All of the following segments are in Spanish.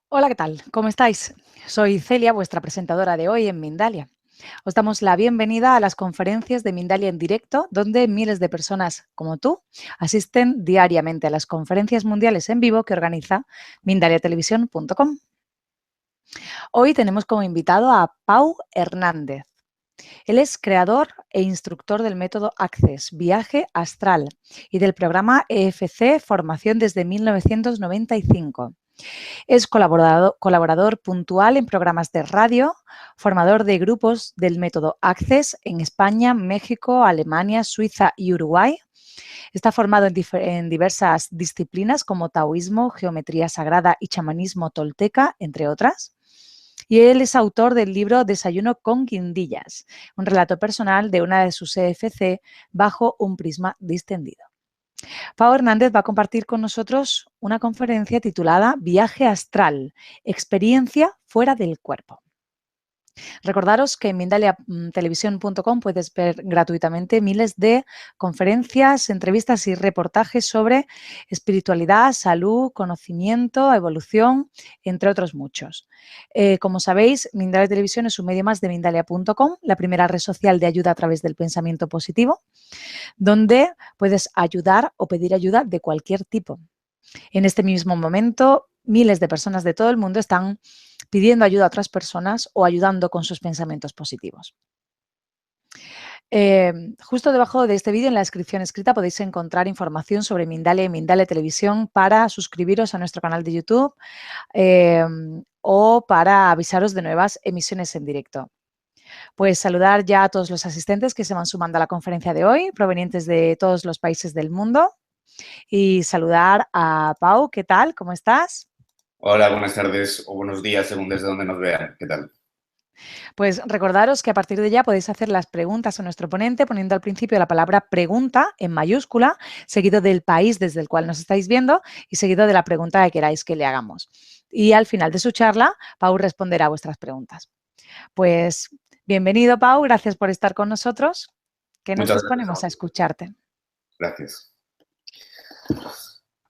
Hola, ¿qué tal? ¿Cómo estáis? Soy Celia, vuestra presentadora de hoy en Mindalia. Os damos la bienvenida a las conferencias de Mindalia en directo, donde miles de personas como tú asisten diariamente a las conferencias mundiales en vivo que organiza mindaliatelevisión.com. Hoy tenemos como invitado a Pau Hernández. Él es creador e instructor del método Access, Viaje Astral, y del programa EFC Formación desde 1995. Es colaborador puntual en programas de radio, formador de grupos del método Access en España, México, Alemania, Suiza y Uruguay. Está formado en diversas disciplinas como taoísmo, geometría sagrada y chamanismo tolteca, entre otras. Y él es autor del libro Desayuno con guindillas, un relato personal de una de sus EFC bajo un prisma distendido. Pau Hernández va a compartir con nosotros una conferencia titulada Viaje Astral, experiencia fuera del cuerpo. Recordaros que en mindaliatelevisión.com puedes ver gratuitamente miles de conferencias, entrevistas y reportajes sobre espiritualidad, salud, conocimiento, evolución, entre otros muchos. Como sabéis, Mindalia Televisión es un medio más de Mindalia.com, la primera red social de ayuda a través del pensamiento positivo, donde puedes ayudar o pedir ayuda de cualquier tipo. En este mismo momento, miles de personas de todo el mundo están pidiendo ayuda a otras personas o ayudando con sus pensamientos positivos. Justo debajo de este vídeo, en la descripción escrita, podéis encontrar información sobre Mindalia y Mindalia Televisión para suscribiros a nuestro canal de YouTube o para avisaros de nuevas emisiones en directo. Pues saludar ya a todos los asistentes que se van sumando a la conferencia de hoy, provenientes de todos los países del mundo. Y saludar a Pau, ¿qué tal? ¿Cómo estás? Hola, buenas tardes o buenos días, según desde donde nos vean. ¿Qué tal? Pues recordaros que a partir de ya podéis hacer las preguntas a nuestro ponente poniendo al principio la palabra pregunta en mayúscula, seguido del país desde el cual nos estáis viendo y seguido de la pregunta que queráis que le hagamos. Y al final de su charla, Pau responderá a vuestras preguntas. Pues bienvenido, Pau, gracias por estar con nosotros, que nos Muchas gracias. disponemos a escucharte. Gracias.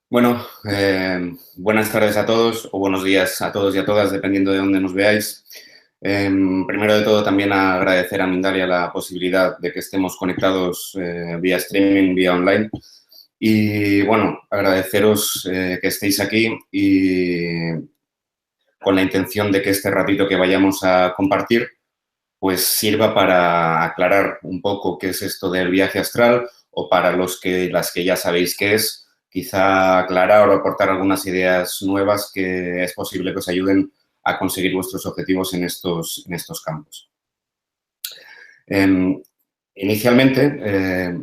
Bueno, buenas tardes a todos o buenos días a todos y a todas, dependiendo de dónde nos veáis. Primero de todo, también agradecer a Mindalia la posibilidad de que estemos conectados vía streaming, vía online. Y bueno, agradeceros que estéis aquí y con la intención de que este ratito que vayamos a compartir pues sirva para aclarar un poco qué es esto del viaje astral o para las que ya sabéis qué es, quizá aclarar o aportar algunas ideas nuevas que es posible que os ayuden a conseguir vuestros objetivos en estos campos. Inicialmente,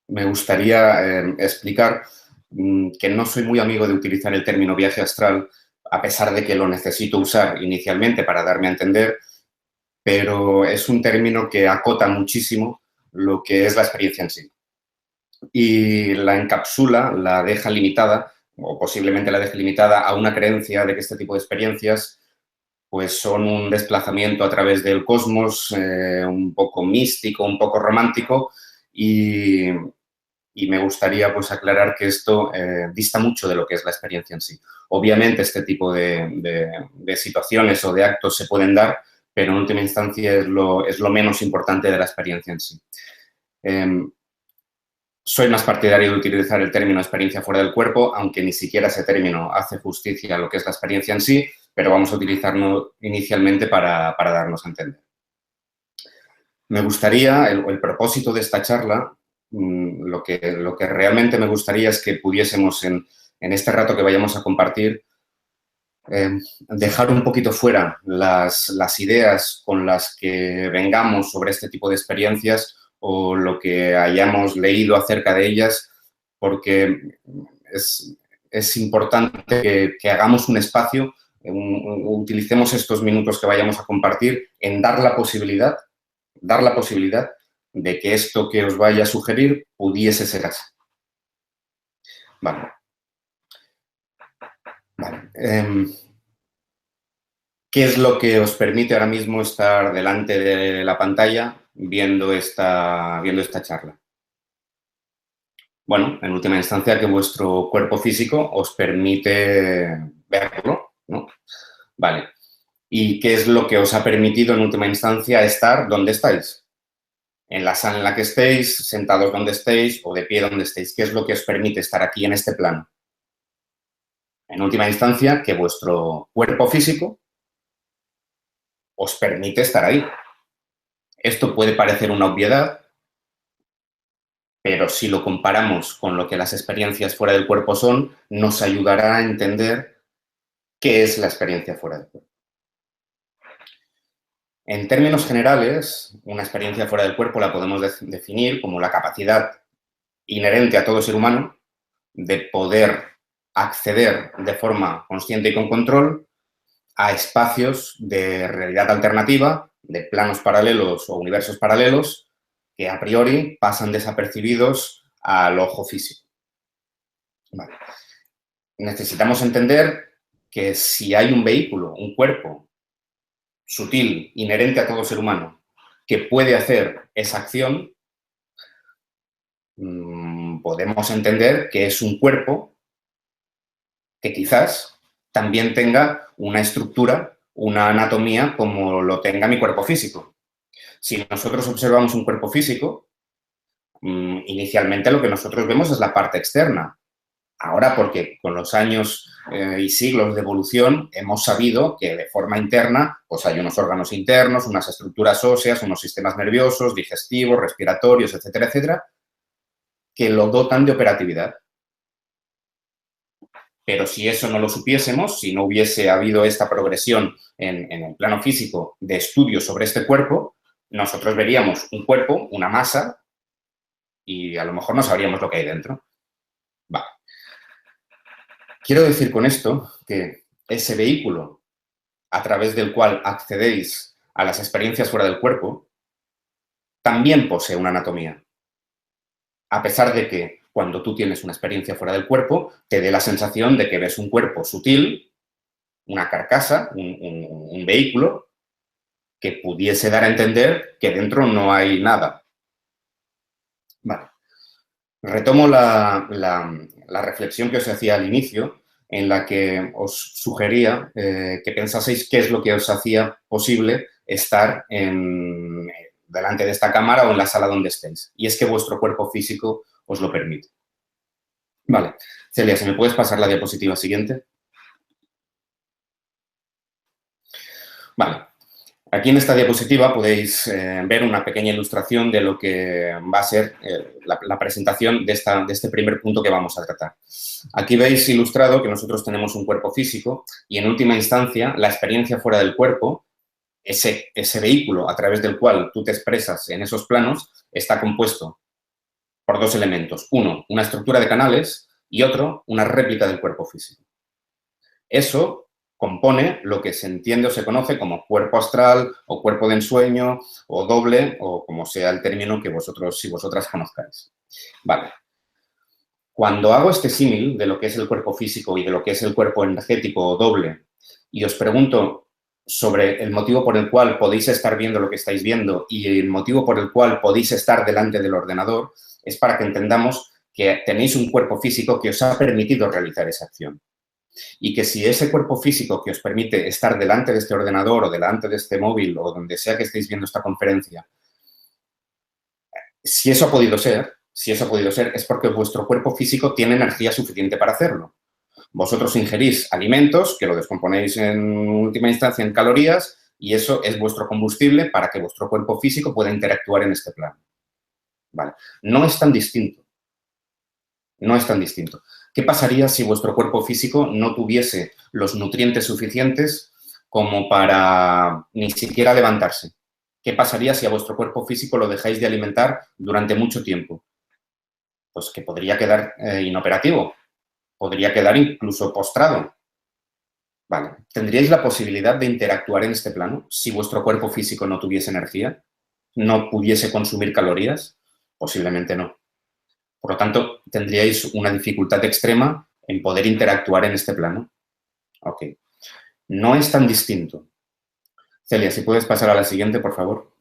me gustaría explicar que no soy muy amigo de utilizar el término viaje astral, a pesar de que lo necesito usar inicialmente para darme a entender, pero es un término que acota muchísimo lo que es la experiencia en sí. Y la encapsula, la deja limitada, o posiblemente la deje limitada a una creencia de que este tipo de experiencias pues son un desplazamiento a través del cosmos, un poco místico, un poco romántico, y me gustaría pues aclarar que esto dista mucho de lo que es la experiencia en sí. Obviamente este tipo de situaciones o de actos se pueden dar, pero en última instancia es lo menos importante de la experiencia en sí. Soy más partidario de utilizar el término experiencia fuera del cuerpo, aunque ni siquiera ese término hace justicia a lo que es la experiencia en sí, pero vamos a utilizarlo inicialmente para darnos a entender. Me gustaría, el propósito de esta charla, lo que realmente me gustaría es que pudiésemos en este rato que vayamos a compartir, dejar un poquito fuera las ideas con las que vengamos sobre este tipo de experiencias o lo que hayamos leído acerca de ellas, porque es importante que hagamos un espacio, utilicemos estos minutos que vayamos a compartir en dar la posibilidad de que esto que os vaya a sugerir pudiese ser así. Vale. ¿Qué es lo que os permite ahora mismo estar delante de la pantalla viendo esta charla? Bueno, en última instancia, que vuestro cuerpo físico os permite verlo, ¿no? Vale. ¿Y qué es lo que os ha permitido en última instancia estar donde estáis? En la sala en la que estéis, sentados donde estéis o de pie donde estéis. ¿Qué es lo que os permite estar aquí en este plano? En última instancia, que vuestro cuerpo físico os permite estar ahí. Esto puede parecer una obviedad, pero si lo comparamos con lo que las experiencias fuera del cuerpo son, nos ayudará a entender qué es la experiencia fuera del cuerpo. En términos generales, una experiencia fuera del cuerpo la podemos definir como la capacidad inherente a todo ser humano de poder acceder de forma consciente y con control a espacios de realidad alternativa, de planos paralelos o universos paralelos, que a priori pasan desapercibidos al ojo físico. Vale. Necesitamos entender que si hay un vehículo, un cuerpo sutil, inherente a todo ser humano, que puede hacer esa acción, podemos entender que es un cuerpo que quizás también tenga una estructura, una anatomía como lo tenga mi cuerpo físico. Si nosotros observamos un cuerpo físico, inicialmente lo que nosotros vemos es la parte externa. Ahora, porque con los años y siglos de evolución hemos sabido que de forma interna pues hay unos órganos internos, unas estructuras óseas, unos sistemas nerviosos, digestivos, respiratorios, etcétera, etcétera, que lo dotan de operatividad. Pero si eso no lo supiésemos, si no hubiese habido esta progresión en el plano físico de estudio sobre este cuerpo, nosotros veríamos un cuerpo, una masa, y a lo mejor no sabríamos lo que hay dentro. Vale. Quiero decir con esto que ese vehículo a través del cual accedéis a las experiencias fuera del cuerpo también posee una anatomía. A pesar de que cuando tú tienes una experiencia fuera del cuerpo, te dé la sensación de que ves un cuerpo sutil, una carcasa, un vehículo, que pudiese dar a entender que dentro no hay nada. Vale. Retomo la reflexión que os hacía al inicio, en la que os sugería que pensaseis qué es lo que os hacía posible estar delante de esta cámara o en la sala donde estéis. Y es que vuestro cuerpo físico os lo permite. Vale. Celia, ¿si me puedes pasar la diapositiva siguiente? Vale. Aquí en esta diapositiva podéis ver una pequeña ilustración de lo que va a ser la presentación de este primer punto que vamos a tratar. Aquí veis ilustrado que nosotros tenemos un cuerpo físico y, en última instancia, la experiencia fuera del cuerpo, ese vehículo a través del cual tú te expresas en esos planos, está compuesto por dos elementos. Uno, una estructura de canales y otro, una réplica del cuerpo físico. Eso compone lo que se entiende o se conoce como cuerpo astral o cuerpo de ensueño o doble o como sea el término que vosotros y vosotras conozcáis. Vale. Cuando hago este símil de lo que es el cuerpo físico y de lo que es el cuerpo energético o doble y os pregunto sobre el motivo por el cual podéis estar viendo lo que estáis viendo y el motivo por el cual podéis estar delante del ordenador, es para que entendamos que tenéis un cuerpo físico que os ha permitido realizar esa acción. Y que si ese cuerpo físico que os permite estar delante de este ordenador o delante de este móvil o donde sea que estéis viendo esta conferencia, si eso ha podido ser, es porque vuestro cuerpo físico tiene energía suficiente para hacerlo. Vosotros ingerís alimentos que lo descomponéis en última instancia en calorías y eso es vuestro combustible para que vuestro cuerpo físico pueda interactuar en este plano. Vale. No es tan distinto. No es tan distinto. ¿Qué pasaría si vuestro cuerpo físico no tuviese los nutrientes suficientes como para ni siquiera levantarse? ¿Qué pasaría si a vuestro cuerpo físico lo dejáis de alimentar durante mucho tiempo? Pues que podría quedar inoperativo, podría quedar incluso postrado. Vale. ¿Tendríais la posibilidad de interactuar en este plano si vuestro cuerpo físico no tuviese energía? ¿No pudiese consumir calorías? Posiblemente no. Por lo tanto, tendríais una dificultad extrema en poder interactuar en este plano. Ok. No es tan distinto. Celia, si puedes pasar a la siguiente, por favor.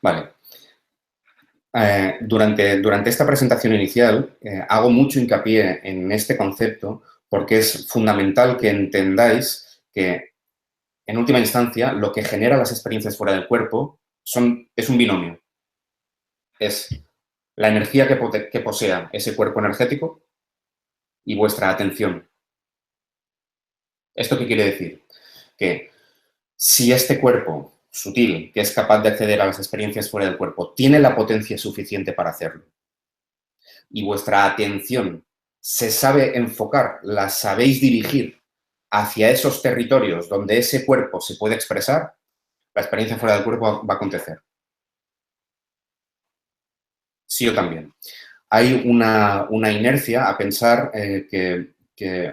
Vale. Durante esta presentación inicial hago mucho hincapié en este concepto porque es fundamental que entendáis que, en última instancia, lo que genera las experiencias fuera del cuerpo es un binomio. Es la energía que posea ese cuerpo energético y vuestra atención. ¿Esto qué quiere decir? Que si este cuerpo sutil, que es capaz de acceder a las experiencias fuera del cuerpo, tiene la potencia suficiente para hacerlo, y vuestra atención se sabe enfocar, la sabéis dirigir hacia esos territorios donde ese cuerpo se puede expresar, la experiencia fuera del cuerpo va a acontecer. Sí o también. Hay una inercia a pensar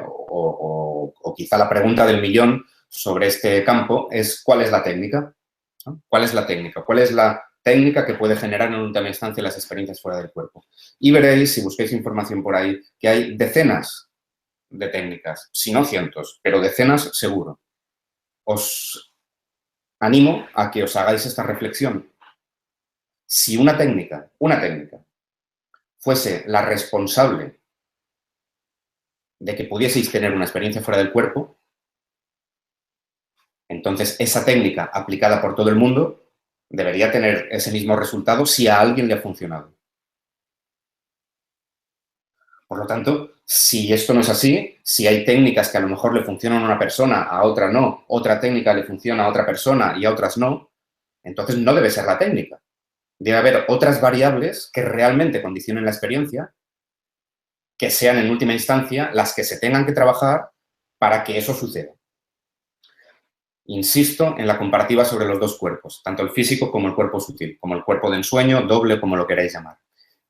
o quizá la pregunta del millón sobre este campo es ¿cuál es la técnica? ¿No? ¿Cuál es la técnica? ¿Cuál es la técnica que puede generar en última instancia las experiencias fuera del cuerpo? Y veréis, si busquéis información por ahí, que hay decenas de técnicas, si no cientos, pero decenas seguro. Os animo a que os hagáis esta reflexión. Si una técnica, fuese la responsable de que pudieseis tener una experiencia fuera del cuerpo, entonces esa técnica aplicada por todo el mundo debería tener ese mismo resultado si a alguien le ha funcionado. Por lo tanto, si esto no es así, si hay técnicas que a lo mejor le funcionan a una persona, a otra no, otra técnica le funciona a otra persona y a otras no, entonces no debe ser la técnica. Debe haber otras variables que realmente condicionen la experiencia, que sean en última instancia las que se tengan que trabajar para que eso suceda. Insisto en la comparativa sobre los dos cuerpos, tanto el físico como el cuerpo sutil, como el cuerpo de ensueño, doble, como lo queráis llamar.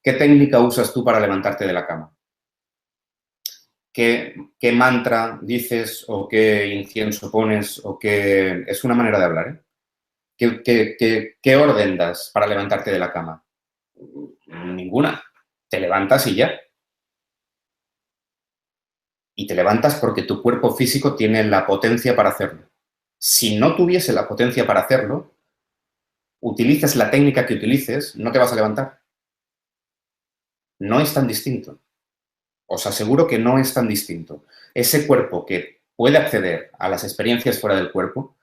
¿Qué técnica usas tú para levantarte de la cama? ¿Qué mantra dices o qué incienso pones o qué... Es una manera de hablar, ¿eh? ¿Qué orden das para levantarte de la cama? Ninguna. Te levantas y ya. Y te levantas porque tu cuerpo físico tiene la potencia para hacerlo. Si no tuviese la potencia para hacerlo, utilices la técnica que utilices, no te vas a levantar. No es tan distinto. Os aseguro que no es tan distinto. Ese cuerpo que puede acceder a las experiencias fuera del cuerpo,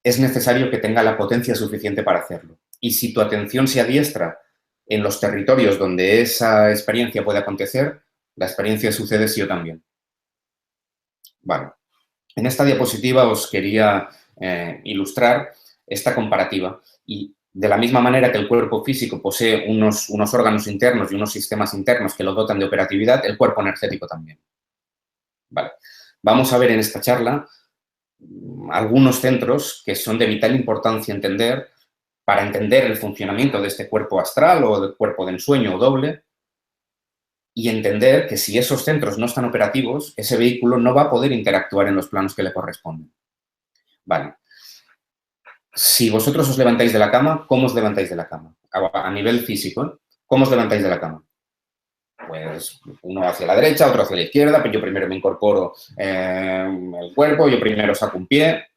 es necesario que tenga la potencia suficiente para hacerlo. Y si tu atención se adiestra en los territorios donde esa experiencia puede acontecer, la experiencia sucede sí o también. Vale. En esta diapositiva os quería ilustrar esta comparativa y de la misma manera que el cuerpo físico posee unos órganos internos y unos sistemas internos que lo dotan de operatividad, el cuerpo energético también. Vale. Vamos a ver en esta charla algunos centros que son de vital importancia entender para entender el funcionamiento de este cuerpo astral o del cuerpo de ensueño o doble y entender que si esos centros no están operativos, ese vehículo no va a poder interactuar en los planos que le corresponden. Vale. Si vosotros os levantáis de la cama, ¿cómo os levantáis de la cama? A nivel físico, ¿eh? ¿Cómo os levantáis de la cama? Pues uno hacia la derecha, otro hacia la izquierda, pero yo primero me incorporo el cuerpo, yo primero saco un pie.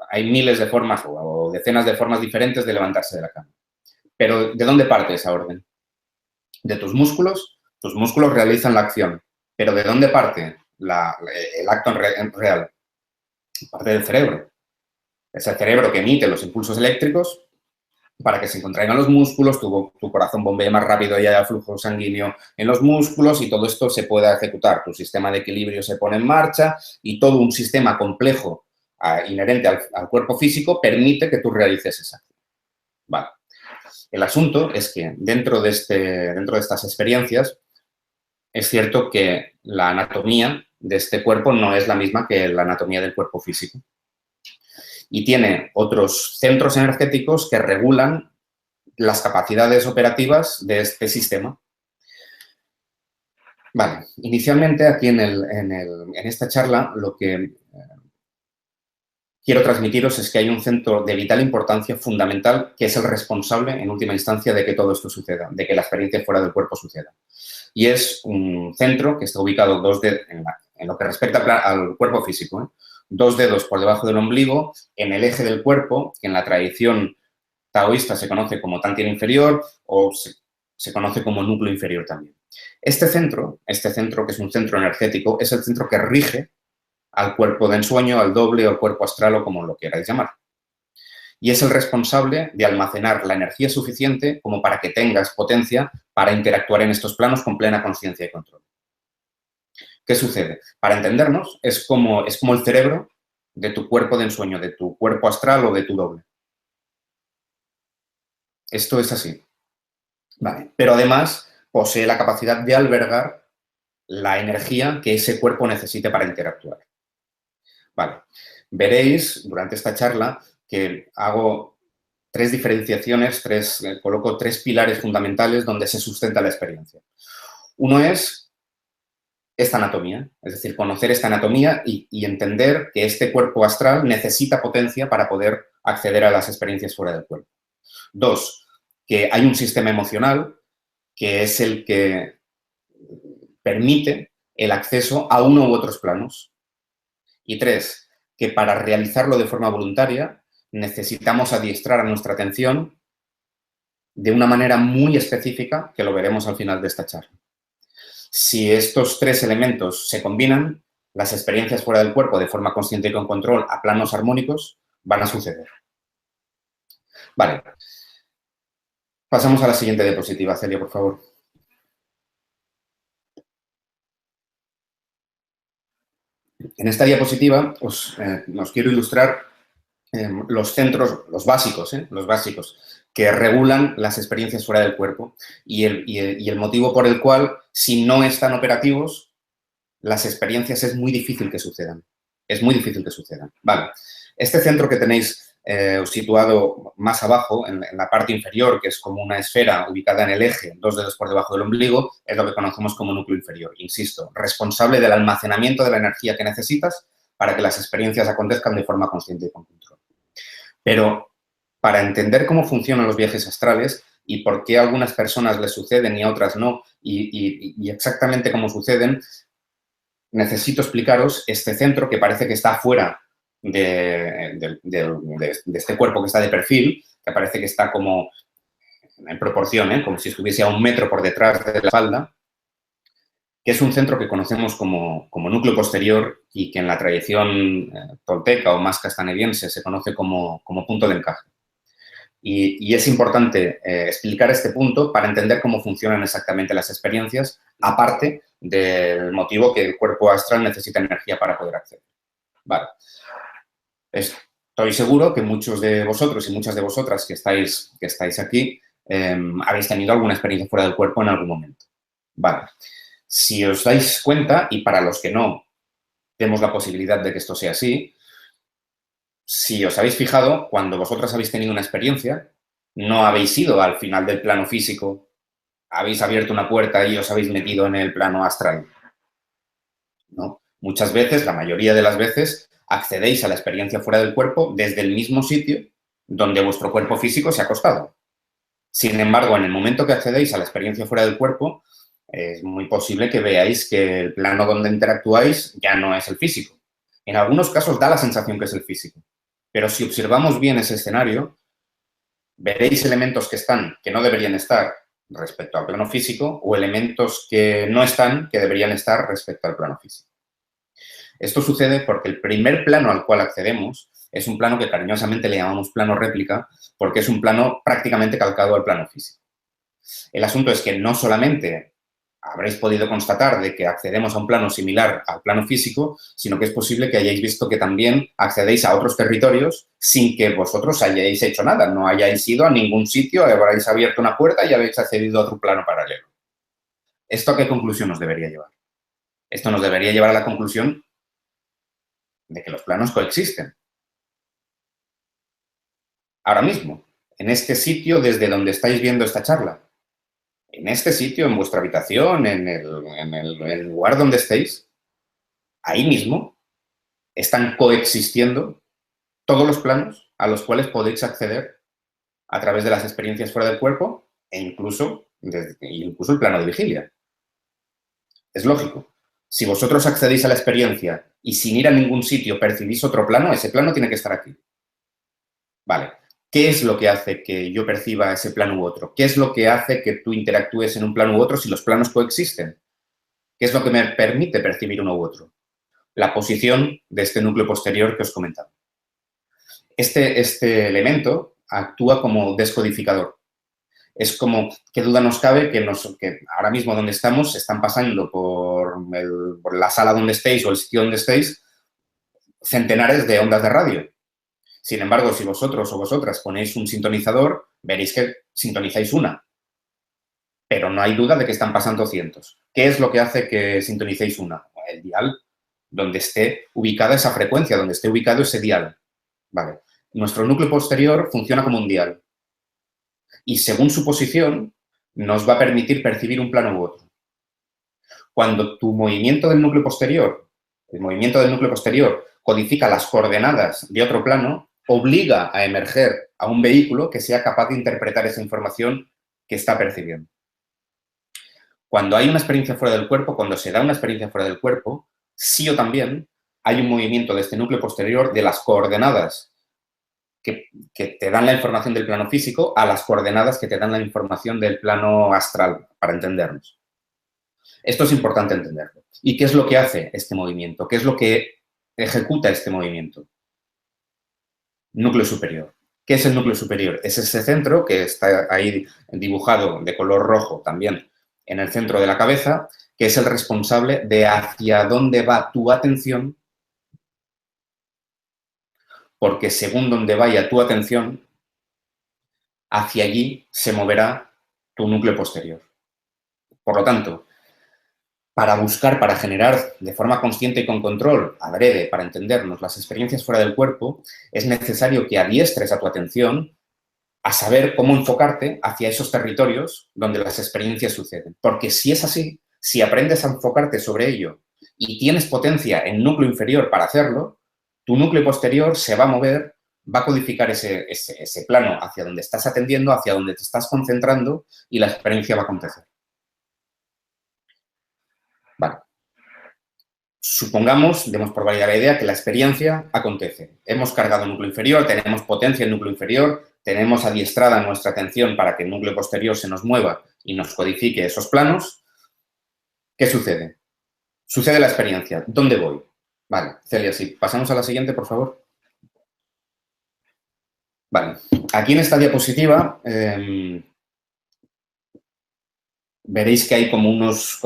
Hay miles de formas o decenas de formas diferentes de levantarse de la cama. Pero ¿de dónde parte esa orden? De tus músculos. Tus músculos realizan la acción. Pero ¿de dónde parte el acto real? Parte del cerebro. Es el cerebro que emite los impulsos eléctricos para que se contraigan los músculos, tu corazón bombee más rápido y haya flujo sanguíneo en los músculos y todo esto se pueda ejecutar. Tu sistema de equilibrio se pone en marcha y todo un sistema complejo inherente al cuerpo físico permite que tú realices esa acción. Vale. El asunto es que dentro de estas experiencias es cierto que la anatomía de este cuerpo no es la misma que la anatomía del cuerpo físico. Y tiene otros centros energéticos que regulan las capacidades operativas de este sistema. Vale, inicialmente aquí en esta charla lo que quiero transmitiros es que hay un centro de vital importancia fundamental que es el responsable en última instancia de que todo esto suceda, de que la experiencia fuera del cuerpo suceda. Y es un centro que está ubicado en lo que respecta al cuerpo físico, ¿eh? 2 dedos por debajo del ombligo, en el eje del cuerpo, que en la tradición taoísta se conoce como tantien inferior o se conoce como núcleo inferior también. Este centro, que es un centro energético, es el centro que rige al cuerpo de ensueño, al doble o al cuerpo astral o como lo queráis llamar. Y es el responsable de almacenar la energía suficiente como para que tengas potencia para interactuar en estos planos con plena conciencia y control. ¿Qué sucede? Para entendernos, es como el cerebro de tu cuerpo de ensueño, de tu cuerpo astral o de tu doble. Esto es así. Vale. Pero además posee la capacidad de albergar la energía que ese cuerpo necesite para interactuar. Vale. Veréis durante esta charla que hago tres diferenciaciones, coloco tres pilares fundamentales donde se sustenta la experiencia. Uno es esta anatomía, es decir, conocer esta anatomía y entender que este cuerpo astral necesita potencia para poder acceder a las experiencias fuera del cuerpo. Dos, que hay un sistema emocional que es el que permite el acceso a uno u otros planos. Y tres, que para realizarlo de forma voluntaria necesitamos adiestrar a nuestra atención de una manera muy específica, que lo veremos al final de esta charla. Si estos tres elementos se combinan, las experiencias fuera del cuerpo de forma consciente y con control a planos armónicos van a suceder. Vale. Pasamos a la siguiente diapositiva, Celia, por favor. En esta diapositiva os quiero ilustrar los centros, los básicos, que regulan las experiencias fuera del cuerpo y el motivo por el cual, si no están operativos, las experiencias es muy difícil que sucedan. Es muy difícil que sucedan. Vale. Este centro que tenéis situado más abajo, en la parte inferior, que es como una esfera ubicada en el eje, 2 dedos por debajo del ombligo, es lo que conocemos como núcleo inferior. Insisto, responsable del almacenamiento de la energía que necesitas para que las experiencias acontezcan de forma consciente y con control. Pero para entender cómo funcionan los viajes astrales y por qué a algunas personas les suceden y a otras no, y exactamente cómo suceden, necesito explicaros este centro que parece que está fuera de este cuerpo que está de perfil, que parece que está como en proporción, como si estuviese a 1 metro por detrás de la espalda, que es un centro que conocemos como núcleo posterior y que en la tradición tolteca o más castaneviense se conoce como punto de encaje. Y es importante explicar este punto para entender cómo funcionan exactamente las experiencias, aparte del motivo que el cuerpo astral necesita energía para poder acceder. Vale. Estoy seguro que muchos de vosotros y muchas de vosotras que estáis aquí habéis tenido alguna experiencia fuera del cuerpo en algún momento. Vale. Si os dais cuenta, y para los que no, tenemos la posibilidad de que esto sea así, si os habéis fijado, cuando vosotras habéis tenido una experiencia, no habéis ido al final del plano físico, habéis abierto una puerta y os habéis metido en el plano astral. ¿No? Muchas veces, la mayoría de las veces, accedéis a la experiencia fuera del cuerpo desde el mismo sitio donde vuestro cuerpo físico se ha acostado. Sin embargo, en el momento que accedéis a la experiencia fuera del cuerpo, es muy posible que veáis que el plano donde interactuáis ya no es el físico. En algunos casos da la sensación que es el físico. Pero si observamos bien ese escenario, veréis elementos que no deberían estar respecto al plano físico o elementos que no están, que deberían estar respecto al plano físico. Esto sucede porque el primer plano al cual accedemos es un plano que cariñosamente le llamamos plano réplica porque es un plano prácticamente calcado al plano físico. El asunto es que no solamente habréis podido constatar de que accedemos a un plano similar al plano físico, sino que es posible que hayáis visto que también accedéis a otros territorios sin que vosotros hayáis hecho nada. No hayáis ido a ningún sitio, habréis abierto una puerta y habéis accedido a otro plano paralelo. ¿Esto a qué conclusión nos debería llevar? Esto nos debería llevar a la conclusión de que los planos coexisten. Ahora mismo, en este sitio desde donde estáis viendo esta charla, en este sitio, en vuestra habitación, en el lugar donde estéis, ahí mismo están coexistiendo todos los planos a los cuales podéis acceder a través de las experiencias fuera del cuerpo e incluso el plano de vigilia. Es lógico. Si vosotros accedéis a la experiencia y sin ir a ningún sitio percibís otro plano, ese plano tiene que estar aquí. Vale. ¿Qué es lo que hace que yo perciba ese plano u otro? ¿Qué es lo que hace que tú interactúes en un plano u otro si los planos coexisten? ¿Qué es lo que me permite percibir uno u otro? La posición de este núcleo posterior que os comentaba. Este elemento actúa como descodificador. Es como, qué duda nos cabe que ahora mismo donde estamos están pasando por la sala donde estéis o el sitio donde estéis centenares de ondas de radio. Sin embargo, si vosotros o vosotras ponéis un sintonizador, veréis que sintonizáis una. Pero no hay duda de que están pasando cientos. ¿Qué es lo que hace que sintonicéis una? El dial, donde esté ubicada esa frecuencia, donde esté ubicado ese dial. Vale. Nuestro núcleo posterior funciona como un dial. Y según su posición, nos va a permitir percibir un plano u otro. Cuando tu movimiento del núcleo posterior, el movimiento del núcleo posterior codifica las coordenadas de otro plano, obliga a emerger a un vehículo que sea capaz de interpretar esa información que está percibiendo. Cuando hay una experiencia fuera del cuerpo, cuando se da una experiencia fuera del cuerpo, sí o también hay un movimiento de este núcleo posterior de las coordenadas que te dan la información del plano físico a las coordenadas que te dan la información del plano astral, para entendernos. Esto es importante entenderlo. ¿Y qué es lo que hace este movimiento? ¿Qué es lo que ejecuta este movimiento? Núcleo superior. ¿Qué es el núcleo superior? Es ese centro que está ahí dibujado de color rojo también en el centro de la cabeza, que es el responsable de hacia dónde va tu atención, porque según donde vaya tu atención, hacia allí se moverá tu núcleo posterior. Por lo tanto, para generar de forma consciente y con control, adrede, para entendernos las experiencias fuera del cuerpo, es necesario que adiestres a tu atención a saber cómo enfocarte hacia esos territorios donde las experiencias suceden. Porque si es así, si aprendes a enfocarte sobre ello y tienes potencia en núcleo inferior para hacerlo, tu núcleo posterior se va a mover, va a codificar ese plano hacia donde estás atendiendo, hacia donde te estás concentrando y la experiencia va a acontecer. Vale. Supongamos, demos por válida la idea, que la experiencia acontece. Hemos cargado el núcleo inferior, tenemos potencia en el núcleo inferior, tenemos adiestrada nuestra atención para que el núcleo posterior se nos mueva y nos codifique esos planos. ¿Qué sucede? Sucede la experiencia. ¿Dónde voy? Vale, Celia, si pasamos a la siguiente, por favor. Vale, aquí en esta diapositiva veréis que hay como unos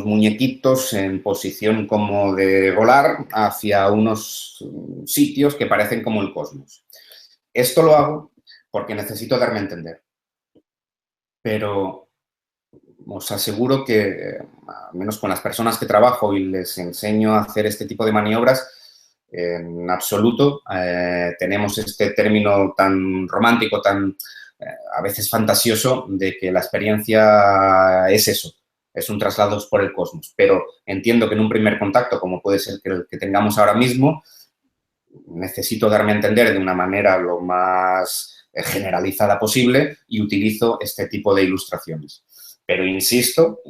muñequitos en posición como de volar hacia unos sitios que parecen como el cosmos. Esto lo hago porque necesito darme a entender. Pero os aseguro que, al menos con las personas que trabajo y les enseño a hacer este tipo de maniobras, en absoluto tenemos este término tan romántico, tan a veces fantasioso, de que la experiencia es eso, es un traslado por el cosmos. Pero entiendo que en un primer contacto, como puede ser el que tengamos ahora mismo, necesito darme a entender de una manera lo más generalizada posible y utilizo este tipo de ilustraciones. Pero insisto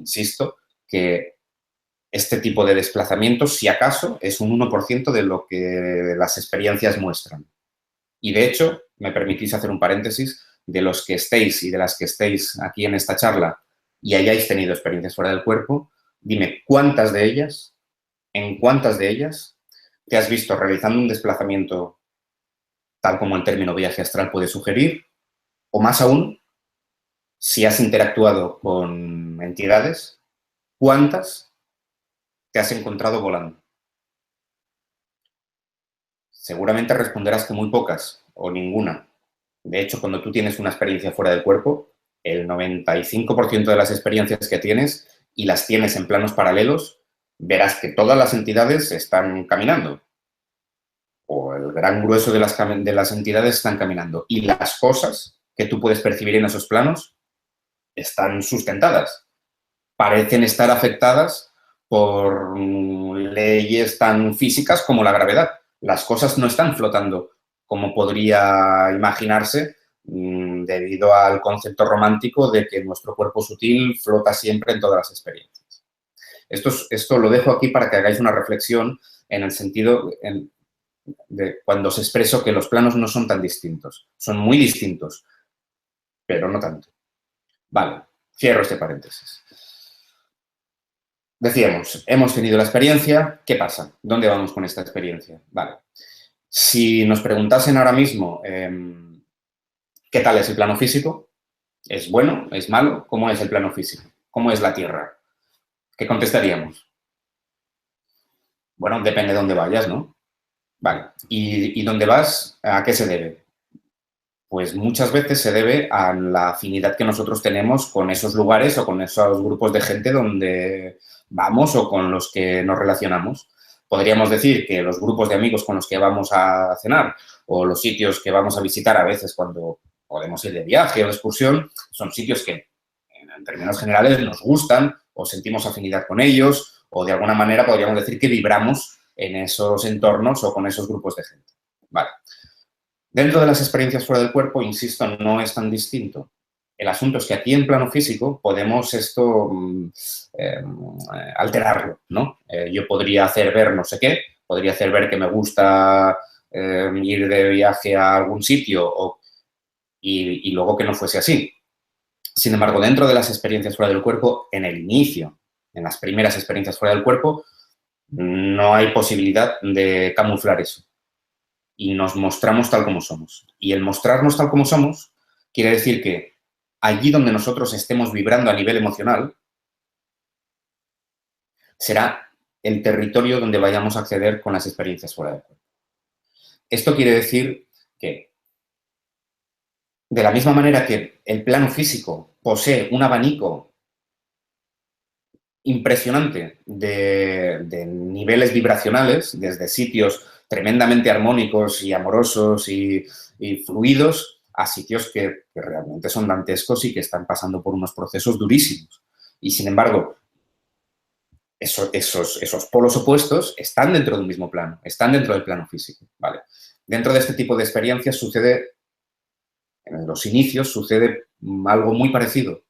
que este tipo de desplazamientos, si acaso, es un 1% de lo que las experiencias muestran. Y, de hecho, me permitís hacer un paréntesis, de los que estéis y de las que estéis aquí en esta charla y hayáis tenido experiencias fuera del cuerpo, dime en cuántas de ellas te has visto realizando un desplazamiento tal como el término viaje astral puede sugerir, o más aún, si has interactuado con entidades, ¿cuántas te has encontrado volando? Seguramente responderás que muy pocas o ninguna. De hecho, cuando tú tienes una experiencia fuera del cuerpo, el 95% de las experiencias que tienes y las tienes en planos paralelos, verás que todas las entidades están caminando. O el gran grueso de las entidades están caminando. Y las cosas que tú puedes percibir en esos planos están sustentadas. Parecen estar afectadas por leyes tan físicas como la gravedad. Las cosas no están flotando como podría imaginarse debido al concepto romántico de que nuestro cuerpo sutil flota siempre en todas las experiencias. Esto lo dejo aquí para que hagáis una reflexión en el sentido, cuando os expreso que los planos no son tan distintos. Son muy distintos, pero no tanto. Vale, cierro este paréntesis. Decíamos, hemos tenido la experiencia, ¿qué pasa? ¿Dónde vamos con esta experiencia? Vale. Si nos preguntasen ahora mismo ¿qué tal es el plano físico? ¿Es bueno? ¿Es malo? ¿Cómo es el plano físico? ¿Cómo es la Tierra? ¿Qué contestaríamos? Bueno, depende de dónde vayas, ¿no? Vale. ¿Y dónde vas? ¿A qué se debe? Pues muchas veces se debe a la afinidad que nosotros tenemos con esos lugares o con esos grupos de gente donde vamos o con los que nos relacionamos. Podríamos decir que los grupos de amigos con los que vamos a cenar o los sitios que vamos a visitar a veces cuando podemos ir de viaje o de excursión son sitios que en términos generales nos gustan o sentimos afinidad con ellos o de alguna manera podríamos decir que vibramos en esos entornos o con esos grupos de gente. Vale. Dentro de las experiencias fuera del cuerpo, insisto, no es tan distinto. El asunto es que aquí en plano físico podemos esto alterarlo, ¿no? Yo podría hacer ver no sé qué, podría hacer ver que me gusta ir de viaje a algún sitio y luego que no fuese así. Sin embargo, dentro de las experiencias fuera del cuerpo, en el inicio, en las primeras experiencias fuera del cuerpo, no hay posibilidad de camuflar eso. Y nos mostramos tal como somos. Y el mostrarnos tal como somos quiere decir que allí donde nosotros estemos vibrando a nivel emocional será el territorio donde vayamos a acceder con las experiencias fuera del cuerpo. Esto quiere decir que de la misma manera que el plano físico posee un abanico impresionante de niveles vibracionales, desde sitios tremendamente armónicos y amorosos y fluidos a sitios que realmente son dantescos y que están pasando por unos procesos durísimos. Y, sin embargo, esos polos opuestos están dentro de un mismo plano, están dentro del plano físico, ¿vale? Dentro de este tipo de experiencias sucede, en los inicios, sucede algo muy parecido.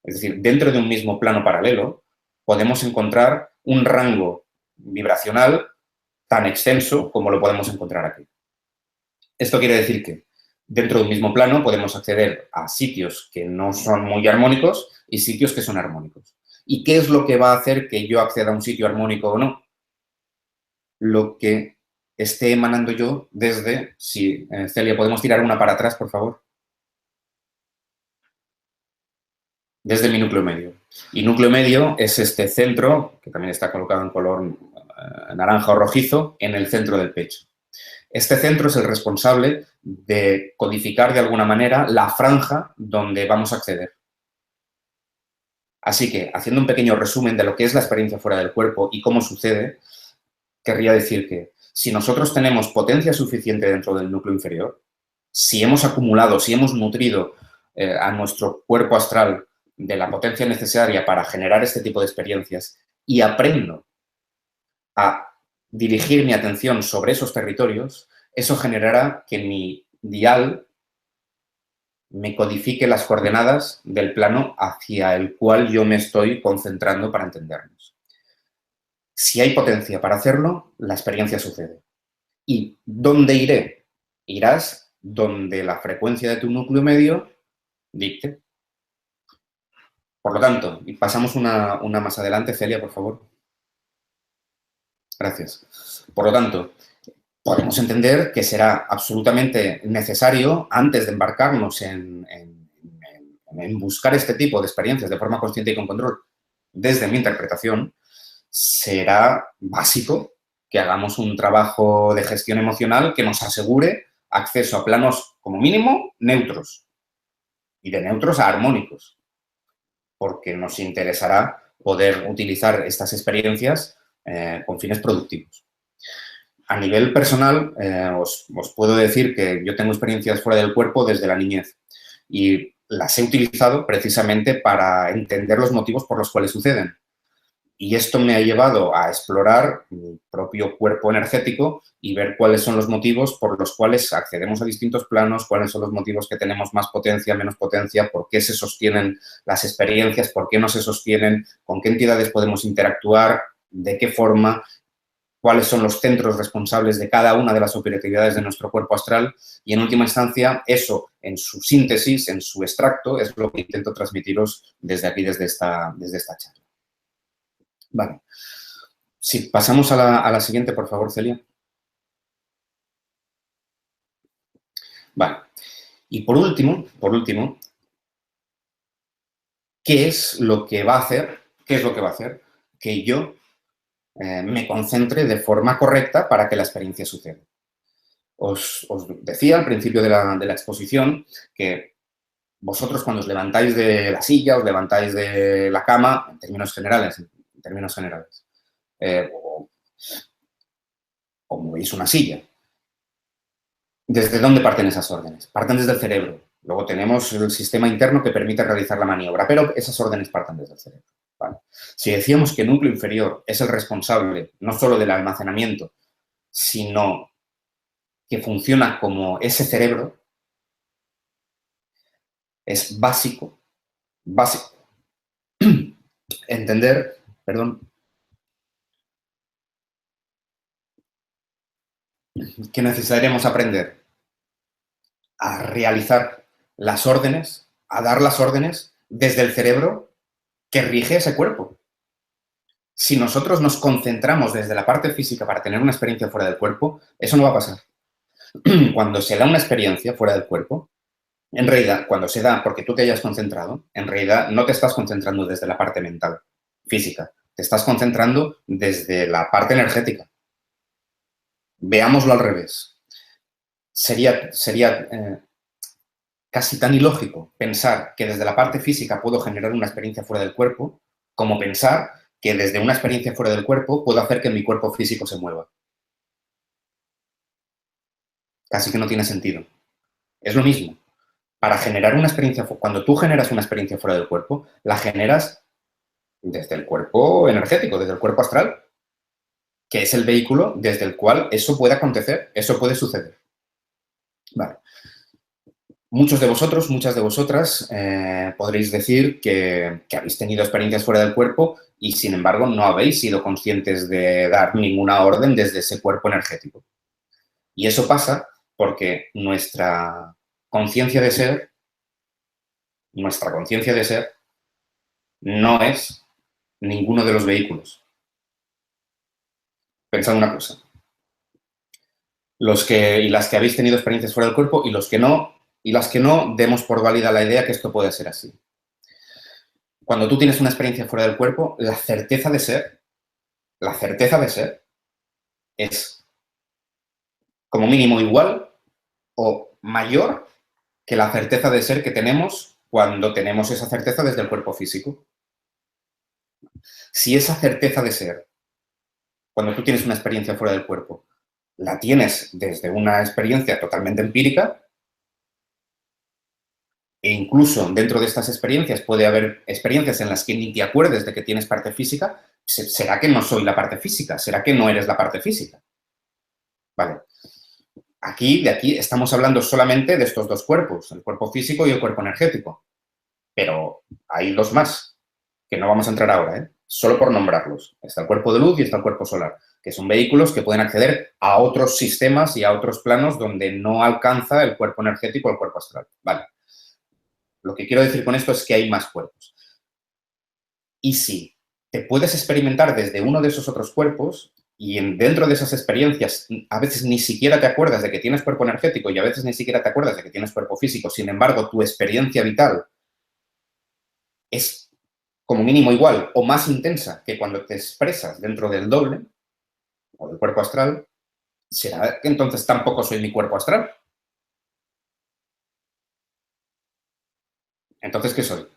Es decir, dentro de un mismo plano paralelo podemos encontrar un rango vibracional tan extenso como lo podemos encontrar aquí. Esto quiere decir que dentro de un mismo plano podemos acceder a sitios que no son muy armónicos y sitios que son armónicos. ¿Y qué es lo que va a hacer que yo acceda a un sitio armónico o no? Lo que esté emanando yo desde... Si, Celia, ¿podemos tirar una para atrás, por favor? Desde mi núcleo medio. Y núcleo medio es este centro, que también está colocado en color naranja o rojizo, en el centro del pecho. Este centro es el responsable de codificar de alguna manera la franja donde vamos a acceder. Así que, haciendo un pequeño resumen de lo que es la experiencia fuera del cuerpo y cómo sucede, querría decir que si nosotros tenemos potencia suficiente dentro del núcleo inferior, si hemos acumulado, si hemos nutrido a nuestro cuerpo astral de la potencia necesaria para generar este tipo de experiencias y aprendo a dirigir mi atención sobre esos territorios, eso generará que mi dial me codifique las coordenadas del plano hacia el cual yo me estoy concentrando para entendernos. Si hay potencia para hacerlo, la experiencia sucede. ¿Y dónde iré? Irás donde la frecuencia de tu núcleo medio dicte. Por lo tanto, y pasamos una más adelante, Celia, por favor. Gracias. Por lo tanto, podemos entender que será absolutamente necesario, antes de embarcarnos en buscar este tipo de experiencias de forma consciente y con control, desde mi interpretación, será básico que hagamos un trabajo de gestión emocional que nos asegure acceso a planos, como mínimo, neutros y de neutros a armónicos, porque nos interesará poder utilizar estas experiencias con fines productivos. A nivel personal, os puedo decir que yo tengo experiencias fuera del cuerpo desde la niñez y las he utilizado precisamente para entender los motivos por los cuales suceden. Y esto me ha llevado a explorar mi propio cuerpo energético y ver cuáles son los motivos por los cuales accedemos a distintos planos, cuáles son los motivos que tenemos más potencia, menos potencia, por qué se sostienen las experiencias, por qué no se sostienen, con qué entidades podemos interactuar, de qué forma. cuáles son los centros responsables de cada una de las operatividades de nuestro cuerpo astral y, en última instancia, eso, en su síntesis, en su extracto, es lo que intento transmitiros desde aquí, desde esta charla. Vale. Si pasamos a la siguiente, por favor, Celia. Vale. Y por último, ¿qué es lo que va a hacer? ¿Qué es lo que va a hacer que yo me concentre de forma correcta para que la experiencia suceda? Os decía al principio de la exposición que vosotros cuando os levantáis de la silla, os levantáis de la cama, en términos generales, o movéis una silla, ¿desde dónde parten esas órdenes? Parten desde el cerebro. Luego tenemos el sistema interno que permite realizar la maniobra, pero esas órdenes parten desde el cerebro. ¿Vale? Si decíamos que el núcleo inferior es el responsable no solo del almacenamiento, sino que funciona como ese cerebro, es básico entender, que necesitaremos aprender a realizar las órdenes, a dar las órdenes desde el cerebro que rige ese cuerpo. Si nosotros nos concentramos desde la parte física para tener una experiencia fuera del cuerpo, eso no va a pasar. Cuando se da una experiencia fuera del cuerpo, en realidad, cuando se da porque tú te hayas concentrado, en realidad no te estás concentrando desde la parte mental, física, te estás concentrando desde la parte energética. Veámoslo al revés. Sería casi tan ilógico pensar que desde la parte física puedo generar una experiencia fuera del cuerpo como pensar que desde una experiencia fuera del cuerpo puedo hacer que mi cuerpo físico se mueva. Casi que no tiene sentido. Es lo mismo. Para generar una experiencia, cuando tú generas una experiencia fuera del cuerpo, la generas desde el cuerpo energético, desde el cuerpo astral, que es el vehículo desde el cual eso puede acontecer, eso puede suceder. Vale. Muchos de vosotros, muchas de vosotras, podréis decir que habéis tenido experiencias fuera del cuerpo y, sin embargo, no habéis sido conscientes de dar ninguna orden desde ese cuerpo energético. Y eso pasa porque nuestra conciencia de ser no es ninguno de los vehículos. Pensad una cosa. Los que y las que habéis tenido experiencias fuera del cuerpo y los que no, y las que no, demos por válida la idea que esto puede ser así. Cuando tú tienes una experiencia fuera del cuerpo, la certeza de ser es como mínimo igual o mayor que la certeza de ser que tenemos cuando tenemos esa certeza desde el cuerpo físico. Si esa certeza de ser, cuando tú tienes una experiencia fuera del cuerpo, la tienes desde una experiencia totalmente empírica, e incluso dentro de estas experiencias puede haber experiencias en las que ni te acuerdes de que tienes parte física, ¿será que no soy la parte física? ¿Será que no eres la parte física? Vale. De aquí estamos hablando solamente de estos dos cuerpos, el cuerpo físico y el cuerpo energético. Pero hay dos más, que no vamos a entrar ahora, solo por nombrarlos. Está el cuerpo de luz y está el cuerpo solar, que son vehículos que pueden acceder a otros sistemas y a otros planos donde no alcanza el cuerpo energético o el cuerpo astral. Vale. Lo que quiero decir con esto es que hay más cuerpos. Y si te puedes experimentar desde uno de esos otros cuerpos y dentro de esas experiencias a veces ni siquiera te acuerdas de que tienes cuerpo energético y a veces ni siquiera te acuerdas de que tienes cuerpo físico, sin embargo, tu experiencia vital es como mínimo igual o más intensa que cuando te expresas dentro del doble o del cuerpo astral, ¿será que entonces tampoco soy mi cuerpo astral? Entonces, ¿qué soy?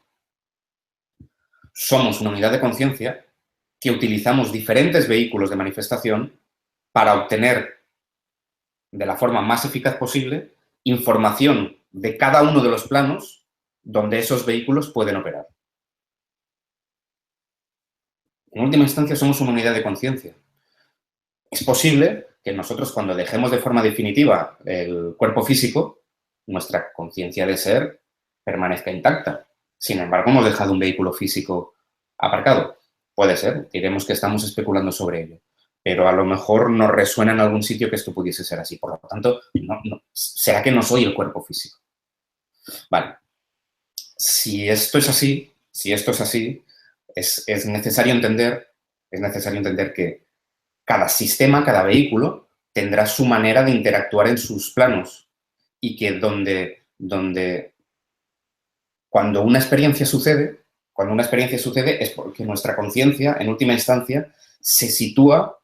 Somos una unidad de conciencia que utilizamos diferentes vehículos de manifestación para obtener de la forma más eficaz posible información de cada uno de los planos donde esos vehículos pueden operar. En última instancia, somos una unidad de conciencia. Es posible que nosotros, cuando dejemos de forma definitiva el cuerpo físico, nuestra conciencia de ser permanezca intacta. Sin embargo, hemos dejado un vehículo físico aparcado. Puede ser, diremos que estamos especulando sobre ello. pero a lo mejor nos resuena en algún sitio que esto pudiese ser así. Por lo tanto, ¿será que no soy el cuerpo físico? Vale. Si esto es así, es necesario entender que cada sistema, cada vehículo, tendrá su manera de interactuar en sus planos y que cuando una experiencia sucede es porque nuestra conciencia, en última instancia, se sitúa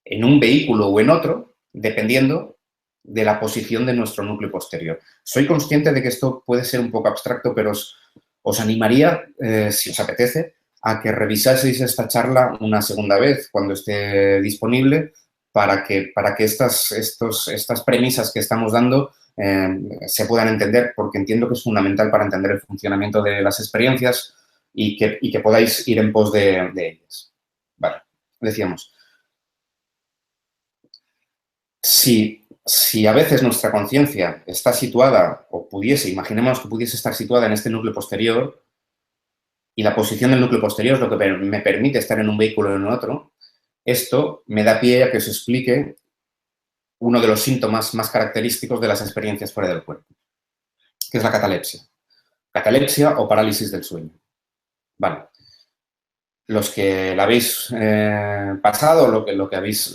en un vehículo o en otro, dependiendo de la posición de nuestro núcleo posterior. Soy consciente de que esto puede ser un poco abstracto, pero os animaría, si os apetece, a que revisaseis esta charla una segunda vez cuando esté disponible para que estas premisas que estamos dando se puedan entender, porque entiendo que es fundamental para entender el funcionamiento de las experiencias y que podáis ir en pos de ellas. Vale, decíamos. Si a veces nuestra conciencia está situada, imaginemos que pudiese estar situada en este núcleo posterior, y la posición del núcleo posterior es lo que me permite estar en un vehículo o en otro, esto me da pie a que os explique uno de los síntomas más característicos de las experiencias fuera del cuerpo, que es la catalepsia. Catalepsia o parálisis del sueño. Vale. Los que la habéis pasado,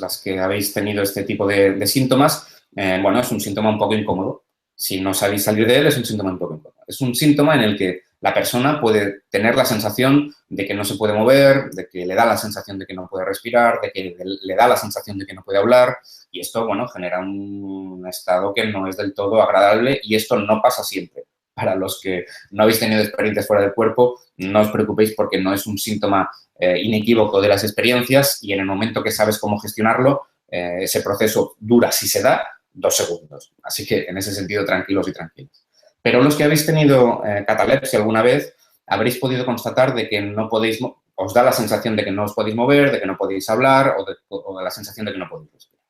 las que habéis tenido este tipo de síntomas, bueno, es un síntoma un poco incómodo. Si no sabéis salir de él, es un síntoma un poco incómodo. Es un síntoma en el que la persona puede tener la sensación de que no se puede mover, de que le da la sensación de que no puede respirar, de que le da la sensación de que no puede hablar, y esto, bueno, genera un estado que no es del todo agradable, y esto no pasa siempre. Para los que no habéis tenido experiencias fuera del cuerpo, no os preocupéis porque no es un síntoma inequívoco de las experiencias, y en el momento que sabes cómo gestionarlo, ese proceso dura, si se da, 2 segundos. Así que, en ese sentido, tranquilos y tranquilos. Pero los que habéis tenido catalepsia alguna vez, habréis podido constatar de que no podéis, os da la sensación de que no os podéis mover, de que no podéis hablar o de la sensación de que no podéis respirar.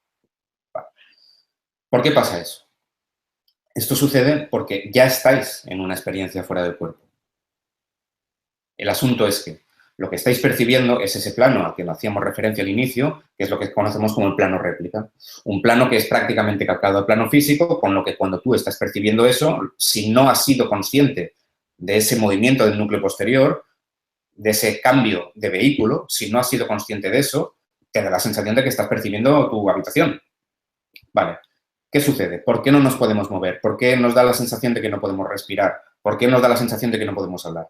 Vale. ¿Por qué pasa eso? Esto sucede porque ya estáis en una experiencia fuera del cuerpo. El asunto es que lo que estáis percibiendo es ese plano al que hacíamos referencia al inicio, que es lo que conocemos como el plano réplica. Un plano que es prácticamente calcado al plano físico, con lo que cuando tú estás percibiendo eso, si no has sido consciente de ese movimiento del núcleo posterior, de ese cambio de vehículo, si no has sido consciente de eso, te da la sensación de que estás percibiendo tu habitación. Vale. ¿Qué sucede? ¿Por qué no nos podemos mover? ¿Por qué nos da la sensación de que no podemos respirar? ¿Por qué nos da la sensación de que no podemos hablar?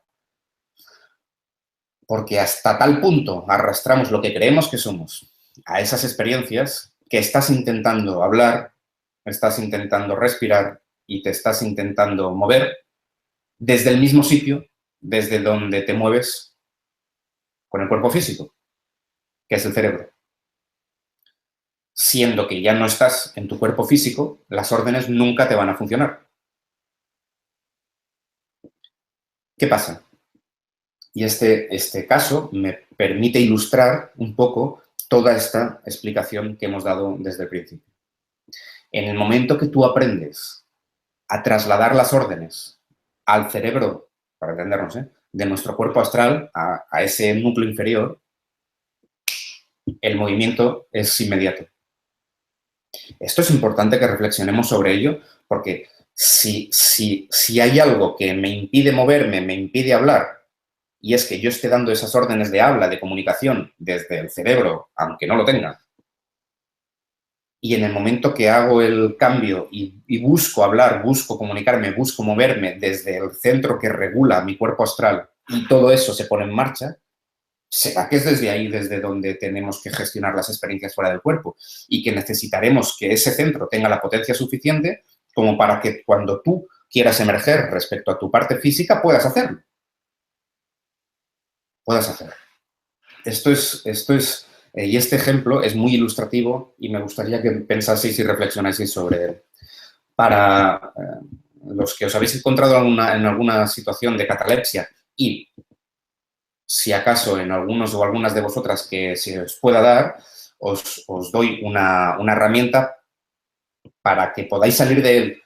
Porque hasta tal punto arrastramos lo que creemos que somos a esas experiencias que estás intentando hablar, estás intentando respirar y te estás intentando mover desde el mismo sitio desde donde te mueves con el cuerpo físico, que es el cerebro. Siendo que ya no estás en tu cuerpo físico, las órdenes nunca te van a funcionar. ¿Qué pasa? Y este caso me permite ilustrar un poco toda esta explicación que hemos dado desde el principio. En el momento que tú aprendes a trasladar las órdenes al cerebro, para entendernos, de nuestro cuerpo astral a ese núcleo inferior, el movimiento es inmediato. Esto es importante que reflexionemos sobre ello, porque si hay algo que me impide moverme, me impide hablar, y es que yo esté dando esas órdenes de habla, de comunicación, desde el cerebro, aunque no lo tenga, y en el momento que hago el cambio y busco hablar, busco comunicarme, busco moverme desde el centro que regula mi cuerpo astral, y todo eso se pone en marcha, será que es desde ahí, desde donde tenemos que gestionar las experiencias fuera del cuerpo y que necesitaremos que ese centro tenga la potencia suficiente como para que cuando tú quieras emerger respecto a tu parte física puedas hacerlo. Y este ejemplo es muy ilustrativo y me gustaría que pensaseis y reflexionaseis sobre él. Para los que os habéis encontrado en alguna situación de catalepsia y si acaso en algunos o algunas de vosotras que se os pueda dar, os doy una herramienta para que podáis salir de él.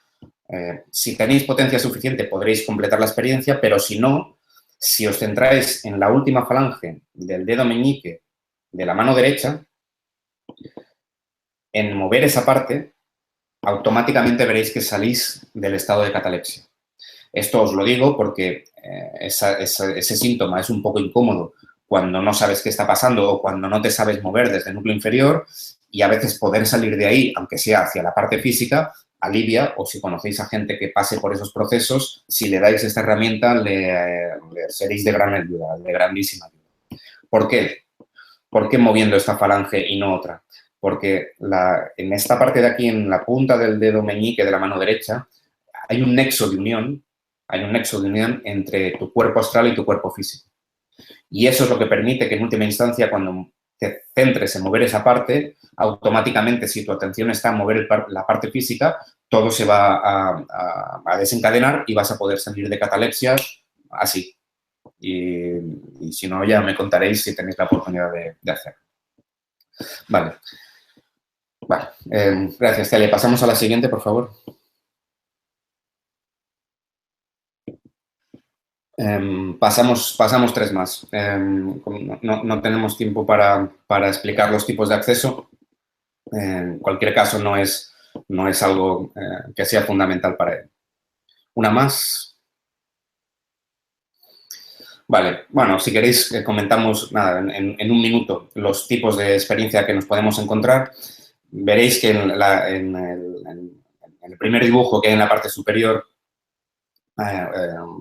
Si tenéis potencia suficiente podréis completar la experiencia, pero si no, si os centráis en la última falange del dedo meñique de la mano derecha, en mover esa parte, automáticamente veréis que salís del estado de catalepsia. Esto os lo digo porque ese síntoma es un poco incómodo cuando no sabes qué está pasando o cuando no te sabes mover desde el núcleo inferior, y a veces poder salir de ahí, aunque sea hacia la parte física, alivia, o si conocéis a gente que pase por esos procesos, si le dais esta herramienta, le seréis de gran ayuda, de grandísima ayuda. ¿Por qué? ¿Por qué moviendo esta falange y no otra? Porque en esta parte de aquí, en la punta del dedo meñique de la mano derecha, hay un nexo de unión, entre tu cuerpo astral y tu cuerpo físico. Y eso es lo que permite que en última instancia, cuando te centres en mover esa parte, automáticamente, si tu atención está en mover la parte física, todo se va a desencadenar y vas a poder salir de catalepsia así. Y si no, ya me contaréis si tenéis la oportunidad de hacerlo. Vale. Gracias, Celia. Pasamos a la siguiente, por favor. Pasamos tres más. No tenemos tiempo para explicar los tipos de acceso. En cualquier caso, no es algo que sea fundamental para él. Una más. Vale, bueno, si queréis comentamos nada, en un minuto los tipos de experiencia que nos podemos encontrar. Veréis que en el primer dibujo que hay en la parte superior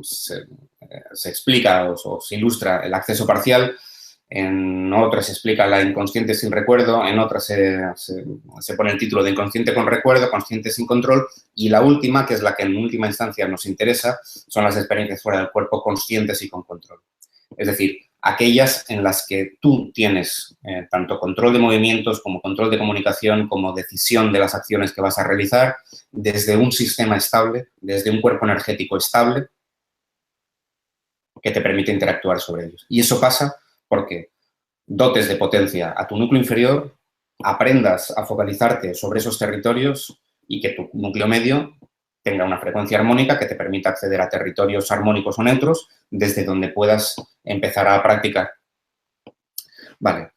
se explica o se ilustra el acceso parcial. En otras se explica la inconsciente sin recuerdo, en otras se pone el título de inconsciente con recuerdo, consciente sin control, y la última, que es la que en última instancia nos interesa, son las experiencias fuera del cuerpo conscientes y con control. Es decir, aquellas en las que tú tienes tanto control de movimientos como control de comunicación, como decisión de las acciones que vas a realizar desde un sistema estable, desde un cuerpo energético estable que te permite interactuar sobre ellos. Y eso pasa porque dotes de potencia a tu núcleo inferior, aprendas a focalizarte sobre esos territorios y que tu núcleo medio tenga una frecuencia armónica que te permita acceder a territorios armónicos o neutros desde donde puedas empezar a practicar. Vale.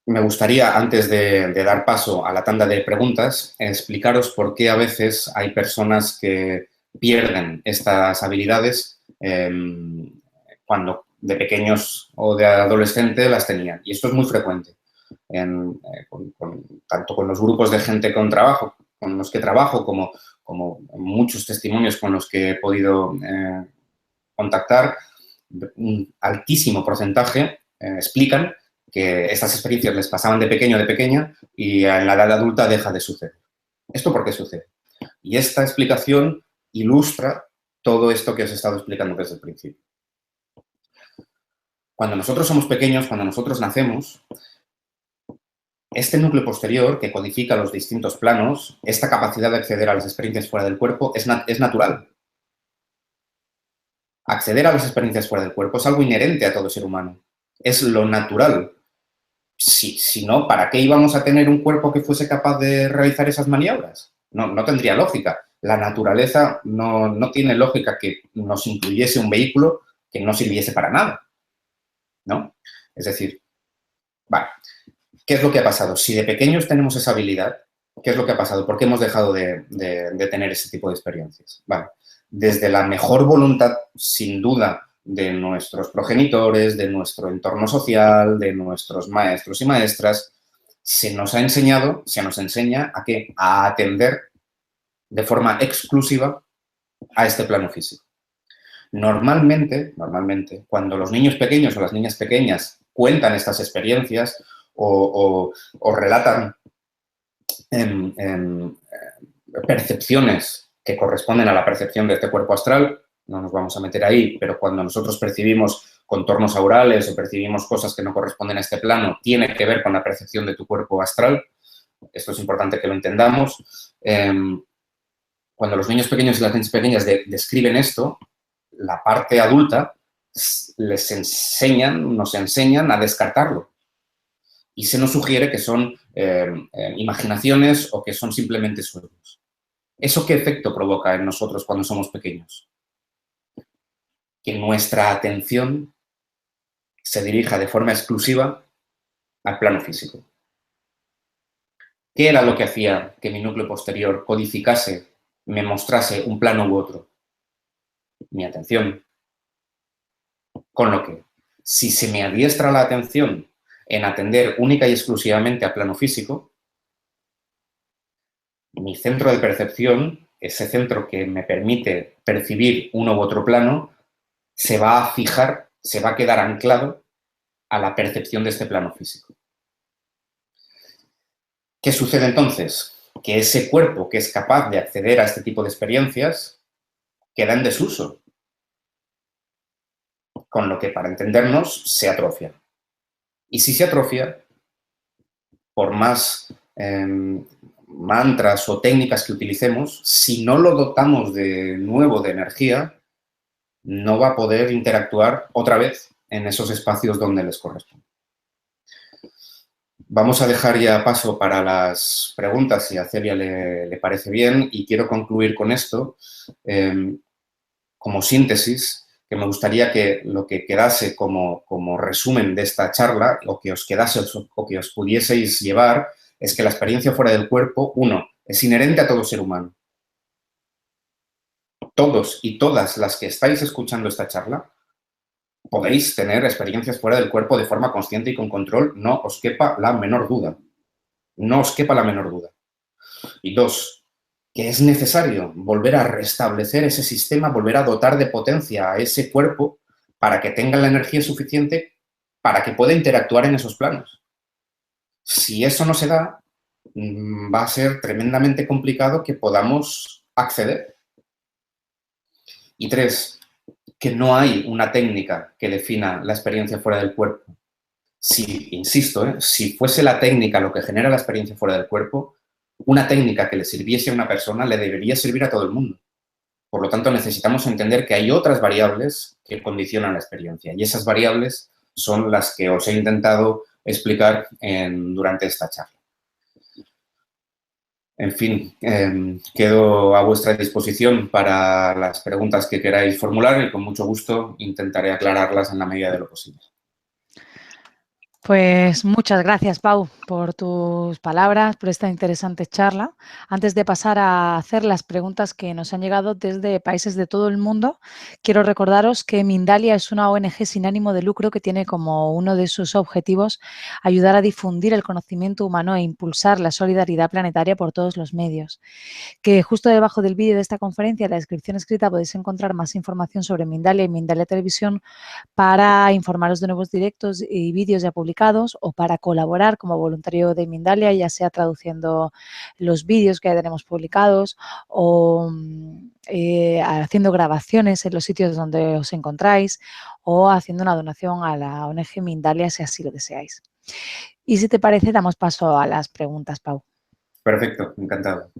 Me gustaría, antes de dar paso a la tanda de preguntas, explicaros por qué a veces hay personas que pierden estas habilidades cuando de pequeños o de adolescente las tenían. Y esto es muy frecuente, tanto con los grupos de gente con los que trabajo, como muchos testimonios con los que he podido contactar. Un altísimo porcentaje explican que estas experiencias les pasaban de pequeño o de pequeña y en la edad adulta deja de suceder. ¿Esto por qué sucede? Y esta explicación ilustra todo esto que os he estado explicando desde el principio. Cuando nosotros somos pequeños, cuando nosotros nacemos, este núcleo posterior que codifica los distintos planos, esta capacidad de acceder a las experiencias fuera del cuerpo es natural. Acceder a las experiencias fuera del cuerpo es algo inherente a todo ser humano. Es lo natural. Si no, ¿para qué íbamos a tener un cuerpo que fuese capaz de realizar esas maniobras? No tendría lógica. La naturaleza no tiene lógica que nos incluyese un vehículo que no sirviese para nada, ¿no? Es decir, vale, ¿qué es lo que ha pasado? Si de pequeños tenemos esa habilidad, ¿qué es lo que ha pasado? ¿Por qué hemos dejado de tener ese tipo de experiencias? Vale, desde la mejor voluntad, sin duda, de nuestros progenitores, de nuestro entorno social, de nuestros maestros y maestras, se nos enseña a qué? A atender de forma exclusiva a este plano físico. Normalmente, cuando los niños pequeños o las niñas pequeñas cuentan estas experiencias o relatan percepciones que corresponden a la percepción de este cuerpo astral, no nos vamos a meter ahí, pero cuando nosotros percibimos contornos aurales o percibimos cosas que no corresponden a este plano, tiene que ver con la percepción de tu cuerpo astral. Esto es importante que lo entendamos. Cuando los niños pequeños y las niñas pequeñas describen esto, la parte adulta nos enseñan a descartarlo. Y se nos sugiere que son imaginaciones o que son simplemente sueños. ¿Eso qué efecto provoca en nosotros cuando somos pequeños? Que nuestra atención se dirija de forma exclusiva al plano físico. ¿Qué era lo que hacía que mi núcleo posterior codificase, me mostrase un plano u otro? Mi atención. Con lo que, si se me adiestra la atención en atender única y exclusivamente a plano físico, mi centro de percepción, ese centro que me permite percibir uno u otro plano, se va a fijar, se va a quedar anclado a la percepción de este plano físico. ¿Qué sucede entonces? Que ese cuerpo que es capaz de acceder a este tipo de experiencias queda en desuso, con lo que, para entendernos, se atrofia. Y si se atrofia, por más mantras o técnicas que utilicemos, si no lo dotamos de nuevo de energía, no va a poder interactuar otra vez en esos espacios donde les corresponde. Vamos a dejar ya paso para las preguntas, si a Celia le parece bien, y quiero concluir con esto como síntesis, que me gustaría que lo que quedase como resumen de esta charla, o que os quedase o que os pudieseis llevar, es que la experiencia fuera del cuerpo, uno, es inherente a todo ser humano. Todos y todas las que estáis escuchando esta charla podéis tener experiencias fuera del cuerpo de forma consciente y con control, no os quepa la menor duda. No os quepa la menor duda. Y dos, que es necesario volver a restablecer ese sistema, volver a dotar de potencia a ese cuerpo para que tenga la energía suficiente para que pueda interactuar en esos planos. Si eso no se da, va a ser tremendamente complicado que podamos acceder. Y tres, que no hay una técnica que defina la experiencia fuera del cuerpo. Si, insisto, si fuese la técnica lo que genera la experiencia fuera del cuerpo, una técnica que le sirviese a una persona le debería servir a todo el mundo. Por lo tanto, necesitamos entender que hay otras variables que condicionan la experiencia, y esas variables son las que os he intentado explicar durante esta charla. En fin, quedo a vuestra disposición para las preguntas que queráis formular y con mucho gusto intentaré aclararlas en la medida de lo posible. Pues muchas gracias, Pau, por tus palabras, por esta interesante charla. Antes de pasar a hacer las preguntas que nos han llegado desde países de todo el mundo, quiero recordaros que Mindalia es una ONG sin ánimo de lucro que tiene como uno de sus objetivos ayudar a difundir el conocimiento humano e impulsar la solidaridad planetaria por todos los medios. Que justo debajo del vídeo de esta conferencia, en la descripción escrita, podéis encontrar más información sobre Mindalia y Mindalia Televisión para informaros de nuevos directos y vídeos ya publicados o para colaborar como voluntario de Mindalia, ya sea traduciendo los vídeos que ya tenemos publicados o haciendo grabaciones en los sitios donde os encontráis o haciendo una donación a la ONG Mindalia si así lo deseáis. Y si te parece, damos paso a las preguntas, Pau. Perfecto, encantado.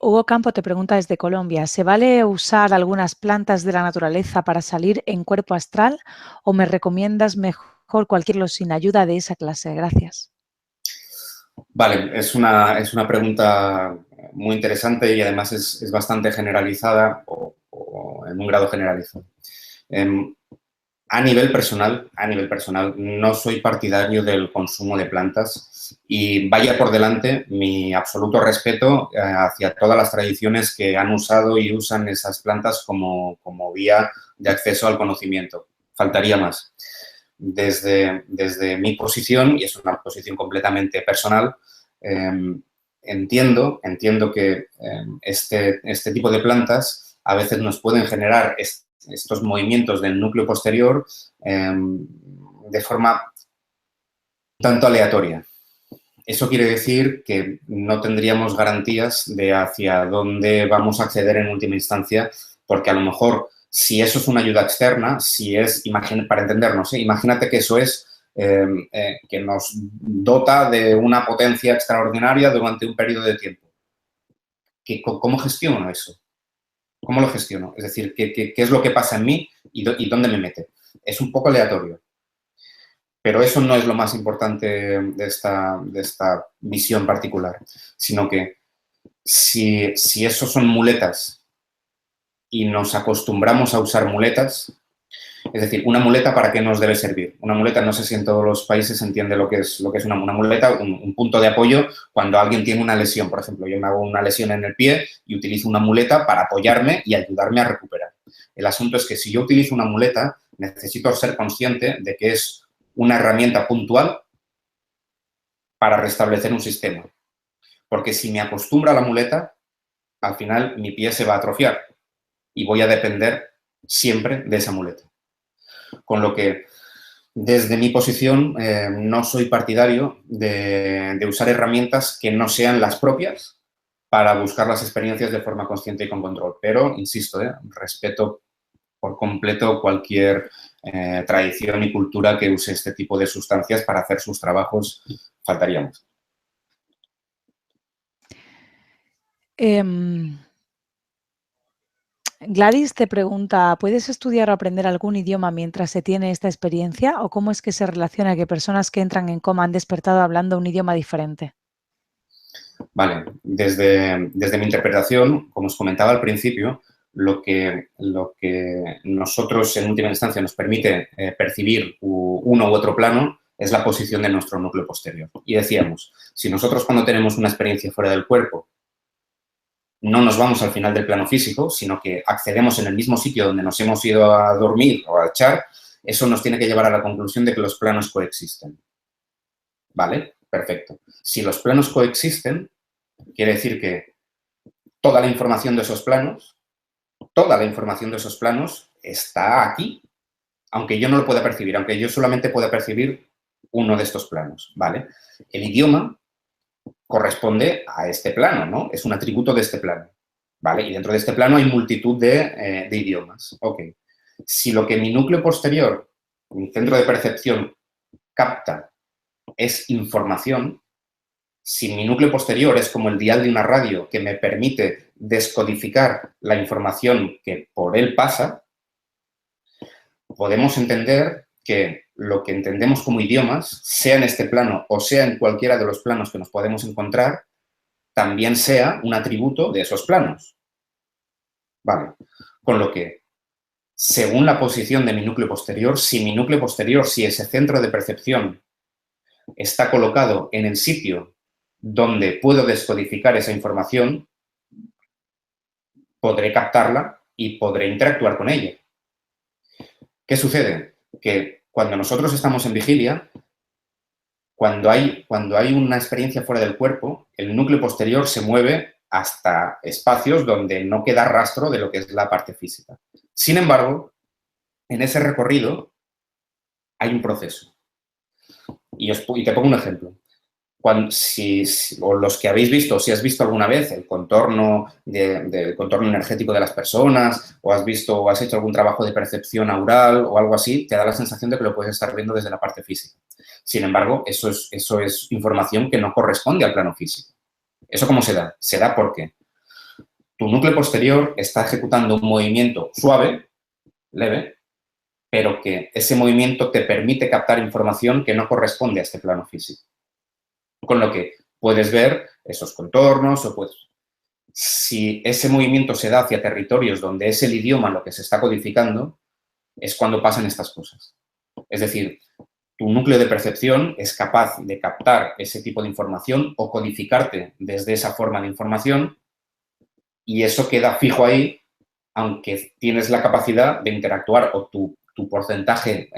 Hugo Campo te pregunta desde Colombia, ¿se vale usar algunas plantas de la naturaleza para salir en cuerpo astral o me recomiendas mejor cualquier sin ayuda de esa clase? Gracias. Vale, es una pregunta muy interesante y además es bastante generalizada o en un grado generalizado. A nivel personal, no soy partidario del consumo de plantas y vaya por delante mi absoluto respeto hacia todas las tradiciones que han usado y usan esas plantas como vía de acceso al conocimiento. Faltaría más. Desde mi posición, y es una posición completamente personal, entiendo que este tipo de plantas a veces nos pueden generar estos movimientos del núcleo posterior de forma un tanto aleatoria. Eso quiere decir que no tendríamos garantías de hacia dónde vamos a acceder en última instancia, porque a lo mejor si eso es una ayuda externa, para entendernos, imagínate que eso es que nos dota de una potencia extraordinaria durante un periodo de tiempo. ¿Cómo gestiono eso? ¿Cómo lo gestiono? Es decir, ¿qué es lo que pasa en mí y dónde me mete? Es un poco aleatorio. Pero eso no es lo más importante de esta visión particular, sino que si eso son muletas y nos acostumbramos a usar muletas, Es decir, una muleta, ¿para qué nos debe servir? Una muleta, no sé si en todos los países se entiende lo que es una muleta, un punto de apoyo cuando alguien tiene una lesión. Por ejemplo, yo me hago una lesión en el pie y utilizo una muleta para apoyarme y ayudarme a recuperar. El asunto es que si yo utilizo una muleta, necesito ser consciente de que es una herramienta puntual para restablecer un sistema. Porque si me acostumbro a la muleta, al final mi pie se va a atrofiar y voy a depender siempre de esa muleta. Con lo que, desde mi posición, no soy partidario de usar herramientas que no sean las propias para buscar las experiencias de forma consciente y con control. Pero, insisto, respeto por completo cualquier tradición y cultura que use este tipo de sustancias para hacer sus trabajos. Faltaríamos. Gladys te pregunta, ¿puedes estudiar o aprender algún idioma mientras se tiene esta experiencia? ¿O cómo es que se relaciona que personas que entran en coma han despertado hablando un idioma diferente? Vale, desde mi interpretación, como os comentaba al principio, lo que nosotros en última instancia nos permite percibir uno u otro plano es la posición de nuestro núcleo posterior. Y decíamos, si nosotros cuando tenemos una experiencia fuera del cuerpo no nos vamos al final del plano físico, sino que accedemos en el mismo sitio donde nos hemos ido a dormir o a echar, eso nos tiene que llevar a la conclusión de que los planos coexisten. ¿Vale? Perfecto. Si los planos coexisten, quiere decir que toda la información de esos planos está aquí, aunque yo no lo pueda percibir, aunque yo solamente pueda percibir uno de estos planos, ¿vale? El idioma corresponde a este plano, ¿no? Es un atributo de este plano, ¿vale? Y dentro de este plano hay multitud de idiomas. Ok. Si lo que mi núcleo posterior, mi centro de percepción, capta es información, si mi núcleo posterior es como el dial de una radio que me permite descodificar la información que por él pasa, podemos entender que lo que entendemos como idiomas, sea en este plano o sea en cualquiera de los planos que nos podemos encontrar, también sea un atributo de esos planos. Vale. Con lo que, según la posición de mi núcleo posterior, si ese centro de percepción está colocado en el sitio donde puedo descodificar esa información, podré captarla y podré interactuar con ella. ¿Qué sucede? Que cuando nosotros estamos en vigilia, cuando hay una experiencia fuera del cuerpo, el núcleo posterior se mueve hasta espacios donde no queda rastro de lo que es la parte física. Sin embargo, en ese recorrido hay un proceso. Y te pongo un ejemplo. O los que habéis visto, si has visto alguna vez el contorno energético de las personas, o has hecho algún trabajo de percepción aural o algo así, te da la sensación de que lo puedes estar viendo desde la parte física. Sin embargo, eso es información que no corresponde al plano físico. ¿Eso cómo se da? Se da porque tu núcleo posterior está ejecutando un movimiento suave, leve, pero que ese movimiento te permite captar información que no corresponde a este plano físico. Con lo que puedes ver esos contornos si ese movimiento se da hacia territorios donde es el idioma lo que se está codificando, es cuando pasan estas cosas. Es decir, tu núcleo de percepción es capaz de captar ese tipo de información o codificarte desde esa forma de información y eso queda fijo ahí, aunque tienes la capacidad de interactuar o tu porcentaje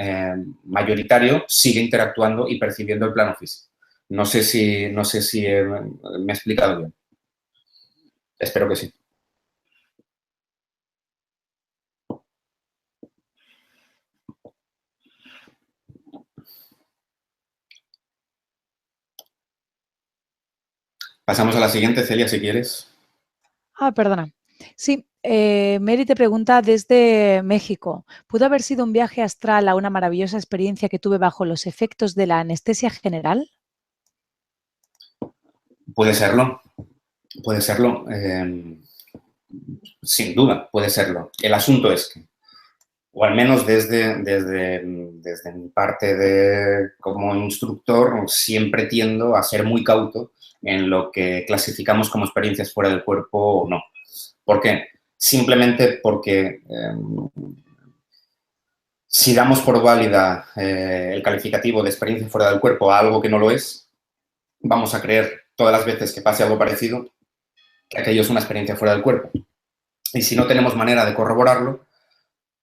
mayoritario sigue interactuando y percibiendo el plano físico. No sé si me he explicado bien. Espero que sí. Pasamos a la siguiente, Celia, si quieres. Perdona. Sí, Mary te pregunta desde México. ¿Pudo haber sido un viaje astral a una maravillosa experiencia que tuve bajo los efectos de la anestesia general? Puede serlo. Puede serlo. Sin duda, puede serlo. El asunto es que, o al menos desde mi parte como instructor, siempre tiendo a ser muy cauto en lo que clasificamos como experiencias fuera del cuerpo o no. ¿Por qué? Simplemente porque Si damos por válida el calificativo de experiencia fuera del cuerpo a algo que no lo es, vamos a creer todas las veces que pase algo parecido que aquello es una experiencia fuera del cuerpo. Y si no tenemos manera de corroborarlo,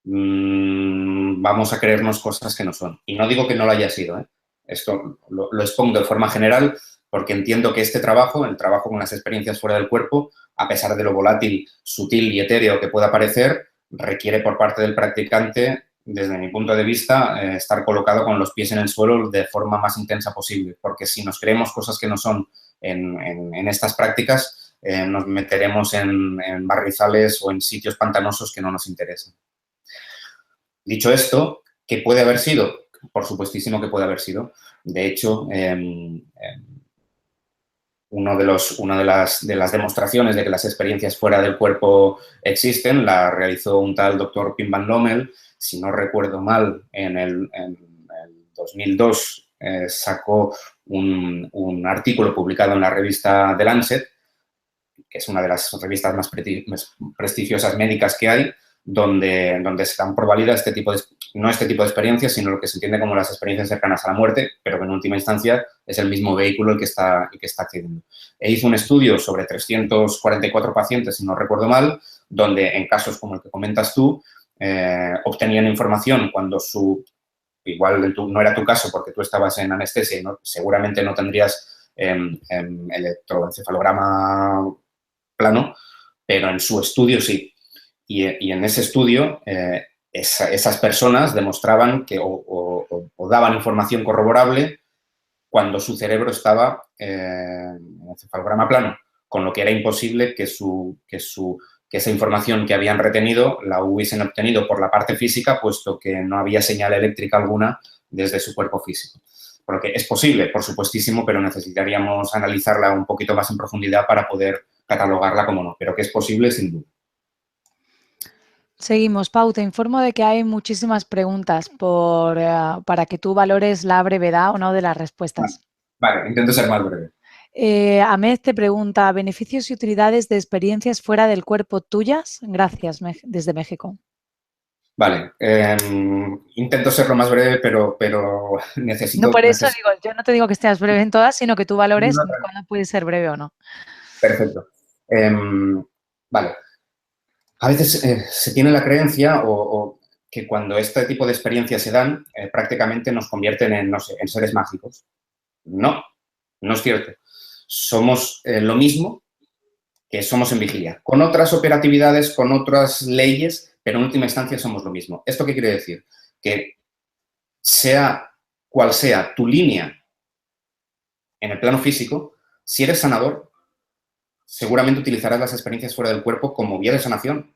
vamos a creernos cosas que no son. Y no digo que no lo haya sido, ¿eh? Esto lo expongo de forma general porque entiendo que este trabajo, el trabajo con las experiencias fuera del cuerpo, a pesar de lo volátil, sutil y etéreo que pueda parecer, requiere por parte del practicante, desde mi punto de vista, estar colocado con los pies en el suelo de forma más intensa posible. Porque si nos creemos cosas que no son en estas prácticas, nos meteremos en barrizales o en sitios pantanosos que no nos interesan. Dicho esto, ¿qué puede haber sido? Por supuestísimo que puede haber sido. De hecho, una de las demostraciones de que las experiencias fuera del cuerpo existen la realizó un tal doctor Pim van Lommel. Si no recuerdo mal, en el 2002 sacó un artículo publicado en la revista The Lancet, que es una de las revistas más prestigiosas médicas que hay, donde se dan por válida no este tipo de experiencias, sino lo que se entiende como las experiencias cercanas a la muerte, pero que en última instancia es el mismo vehículo el que está accediendo. E hizo un estudio sobre 344 pacientes, si no recuerdo mal, donde en casos como el que comentas tú, obtenían información cuando igual no era tu caso porque tú estabas en anestesia y seguramente no tendrías electroencefalograma plano, pero en su estudio sí. Y en ese estudio, esas personas demostraban que o daban información corroborable cuando su cerebro estaba en encefalograma plano, con lo que era imposible que esa información que habían retenido la hubiesen obtenido por la parte física, puesto que no había señal eléctrica alguna desde su cuerpo físico. Por lo que es posible, por supuestísimo, pero necesitaríamos analizarla un poquito más en profundidad para poder catalogarla como no, pero que es posible sin duda. Seguimos. Pau, te informo de que hay muchísimas preguntas para que tú valores la brevedad o no de las respuestas. Vale, intento ser más breve. Ahmed te pregunta, ¿beneficios y utilidades de experiencias fuera del cuerpo tuyas? Gracias, desde México. Vale, intento ser lo más breve, pero necesito... No, por eso digo, yo no te digo que estés breve en todas, sino que tú valores cuándo puede ser breve o no. Perfecto. Vale. A veces se tiene la creencia que cuando este tipo de experiencias se dan, prácticamente nos convierten en, no sé, en seres mágicos. No, no es cierto. Somos lo mismo que somos en vigilia, con otras operatividades, con otras leyes, pero en última instancia somos lo mismo. ¿Esto qué quiere decir? Que sea cual sea tu línea en el plano físico, si eres sanador, seguramente utilizarás las experiencias fuera del cuerpo como vía de sanación,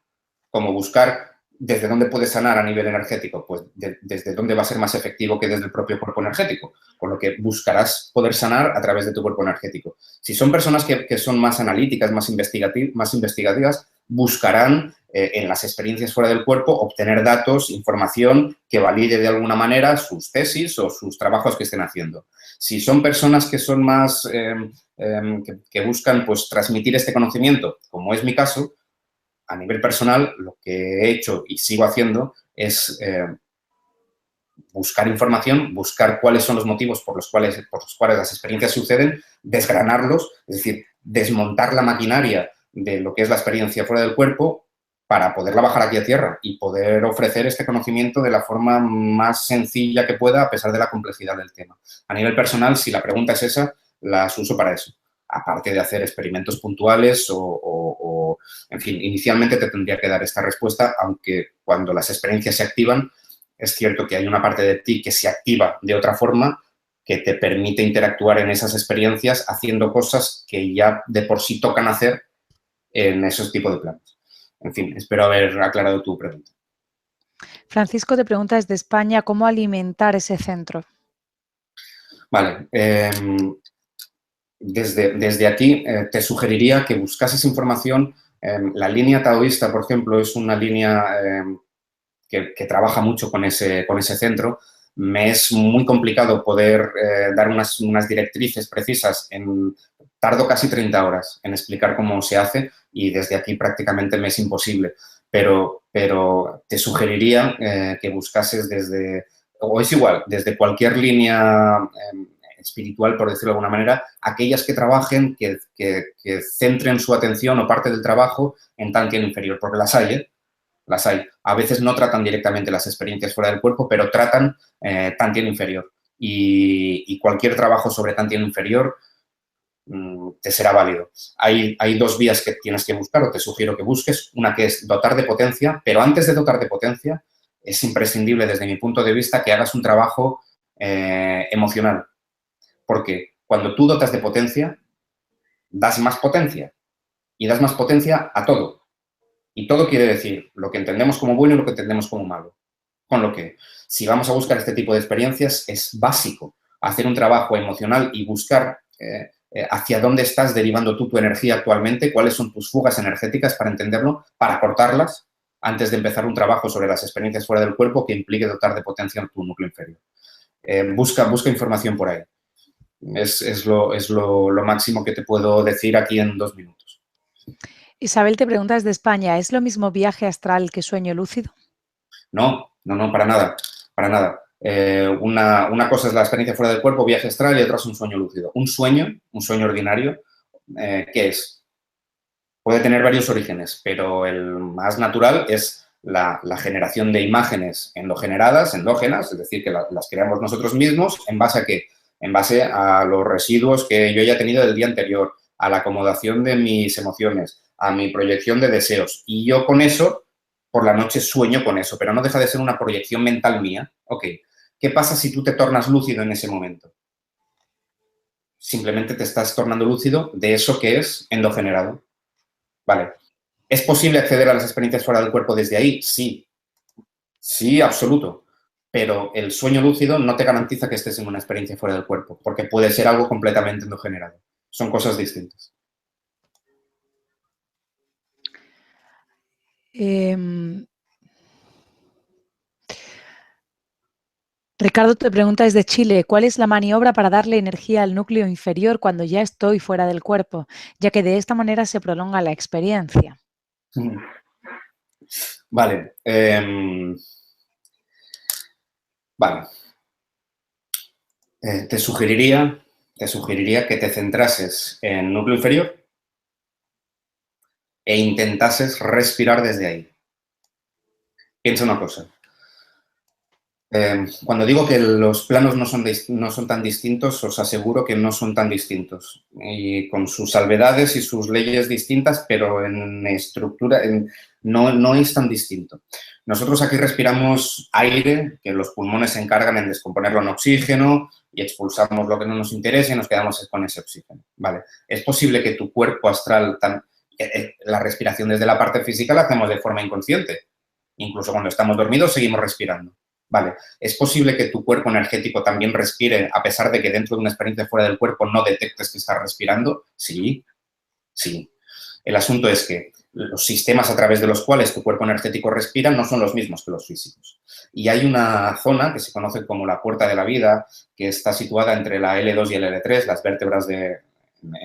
como buscar desde dónde puedes sanar a nivel energético, pues desde dónde va a ser más efectivo que desde el propio cuerpo energético, con lo que buscarás poder sanar a través de tu cuerpo energético. Si son personas que son más analíticas, más investigativas, buscarán en las experiencias fuera del cuerpo obtener datos, información que valide de alguna manera sus tesis o sus trabajos que estén haciendo. Si son personas que son más, que buscan pues transmitir este conocimiento, como es mi caso, a nivel personal, lo que he hecho y sigo haciendo es buscar información, buscar cuáles son los motivos por los cuales las experiencias suceden, desgranarlos, es decir, desmontar la maquinaria de lo que es la experiencia fuera del cuerpo para poderla bajar aquí a tierra y poder ofrecer este conocimiento de la forma más sencilla que pueda a pesar de la complejidad del tema. A nivel personal, si la pregunta es esa, las uso para eso. Aparte de hacer experimentos puntuales en fin, inicialmente te tendría que dar esta respuesta, aunque cuando las experiencias se activan, es cierto que hay una parte de ti que se activa de otra forma que te permite interactuar en esas experiencias haciendo cosas que ya de por sí tocan hacer en esos tipos de planos. En fin, espero haber aclarado tu pregunta. Francisco te pregunta desde España, ¿cómo alimentar ese centro? Vale. Desde aquí te sugeriría que buscases información. La línea taoísta, por ejemplo, es una línea que trabaja mucho con ese centro. Me es muy complicado poder dar unas directrices precisas. Tardo casi 30 horas en explicar cómo se hace y desde aquí prácticamente me es imposible. pero te sugeriría que buscases desde, o es igual, desde cualquier línea espiritual, por decirlo de alguna manera, aquellas que trabajen, que centren su atención o parte del trabajo en Tantien inferior, porque las hay, ¿eh? Las hay. A veces no tratan directamente las experiencias fuera del cuerpo, pero tratan Tantien inferior. Y cualquier trabajo sobre Tantien inferior te será válido. Hay dos vías que tienes que buscar o te sugiero que busques. Una que es dotar de potencia, pero antes de dotar de potencia es imprescindible desde mi punto de vista que hagas un trabajo emocional. Porque cuando tú dotas de potencia, das más potencia y das más potencia a todo. Y todo quiere decir lo que entendemos como bueno y lo que entendemos como malo. Con lo que, si vamos a buscar este tipo de experiencias, es básico hacer un trabajo emocional y buscar hacia dónde estás derivando tú tu energía actualmente, cuáles son tus fugas energéticas para entenderlo, para cortarlas antes de empezar un trabajo sobre las experiencias fuera del cuerpo que implique dotar de potencia a tu núcleo inferior. Busca información por ahí. Es lo máximo que te puedo decir aquí en 2 minutos. Isabel te pregunta desde España, ¿es lo mismo viaje astral que sueño lúcido? No, para nada, para nada. Una cosa es la experiencia fuera del cuerpo, viaje astral, y otra es un sueño lúcido. Un sueño ordinario, ¿qué es? Puede tener varios orígenes, pero el más natural es la generación de imágenes endógenas, es decir, que las creamos nosotros mismos, ¿en base a qué? En base a los residuos que yo haya tenido del día anterior, a la acomodación de mis emociones, a mi proyección de deseos. Y yo con eso, por la noche sueño con eso, pero no deja de ser una proyección mental mía. Ok, ¿qué pasa si tú te tornas lúcido en ese momento? Simplemente te estás tornando lúcido de eso que es endogenerado. Vale. ¿Es posible acceder a las experiencias fuera del cuerpo desde ahí? Sí. Sí, absoluto. Pero el sueño lúcido no te garantiza que estés en una experiencia fuera del cuerpo, porque puede ser algo completamente endogenerado. Son cosas distintas. Ricardo te pregunta desde Chile, ¿cuál es la maniobra para darle energía al núcleo inferior cuando ya estoy fuera del cuerpo, ya que de esta manera se prolonga la experiencia? Vale. Vale. Te sugeriría que te centrases en el núcleo inferior e intentases respirar desde ahí. Piensa una cosa. Cuando digo que los planos no son tan distintos, os aseguro que no son tan distintos. Y con sus salvedades y sus leyes distintas, pero en estructura no es tan distinto. Nosotros aquí respiramos aire, que los pulmones se encargan en descomponerlo en oxígeno y expulsamos lo que no nos interesa y nos quedamos con ese oxígeno. Vale. Es posible que tu cuerpo astral, la respiración desde la parte física la hacemos de forma inconsciente. Incluso cuando estamos dormidos seguimos respirando. Vale, ¿es posible que tu cuerpo energético también respire a pesar de que dentro de una experiencia fuera del cuerpo no detectes que estás respirando? Sí, sí. El asunto es que los sistemas a través de los cuales tu cuerpo energético respira no son los mismos que los físicos. Y hay una zona que se conoce como la puerta de la vida, que está situada entre la L2 y el L3, las vértebras en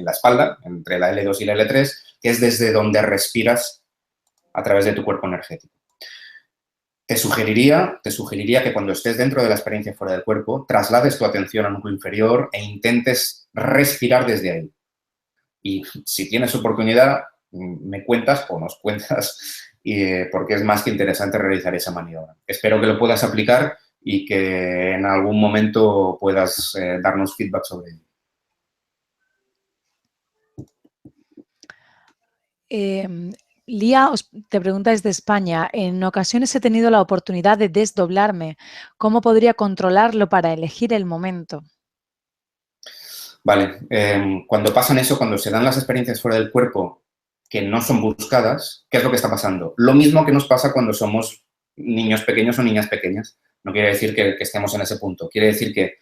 la espalda, entre la L2 y la L3, que es desde donde respiras a través de tu cuerpo energético. Te sugeriría que cuando estés dentro de la experiencia fuera del cuerpo, traslades tu atención al núcleo inferior e intentes respirar desde ahí. Y si tienes oportunidad, me cuentas o nos cuentas, porque es más que interesante realizar esa maniobra. Espero que lo puedas aplicar y que en algún momento puedas darnos feedback sobre ello. Lía te pregunta desde España, en ocasiones he tenido la oportunidad de desdoblarme. ¿Cómo podría controlarlo para elegir el momento? Vale, cuando pasan eso, cuando se dan las experiencias fuera del cuerpo que no son buscadas, ¿qué es lo que está pasando? Lo mismo que nos pasa cuando somos niños pequeños o niñas pequeñas. No quiere decir que estemos en ese punto. Quiere decir que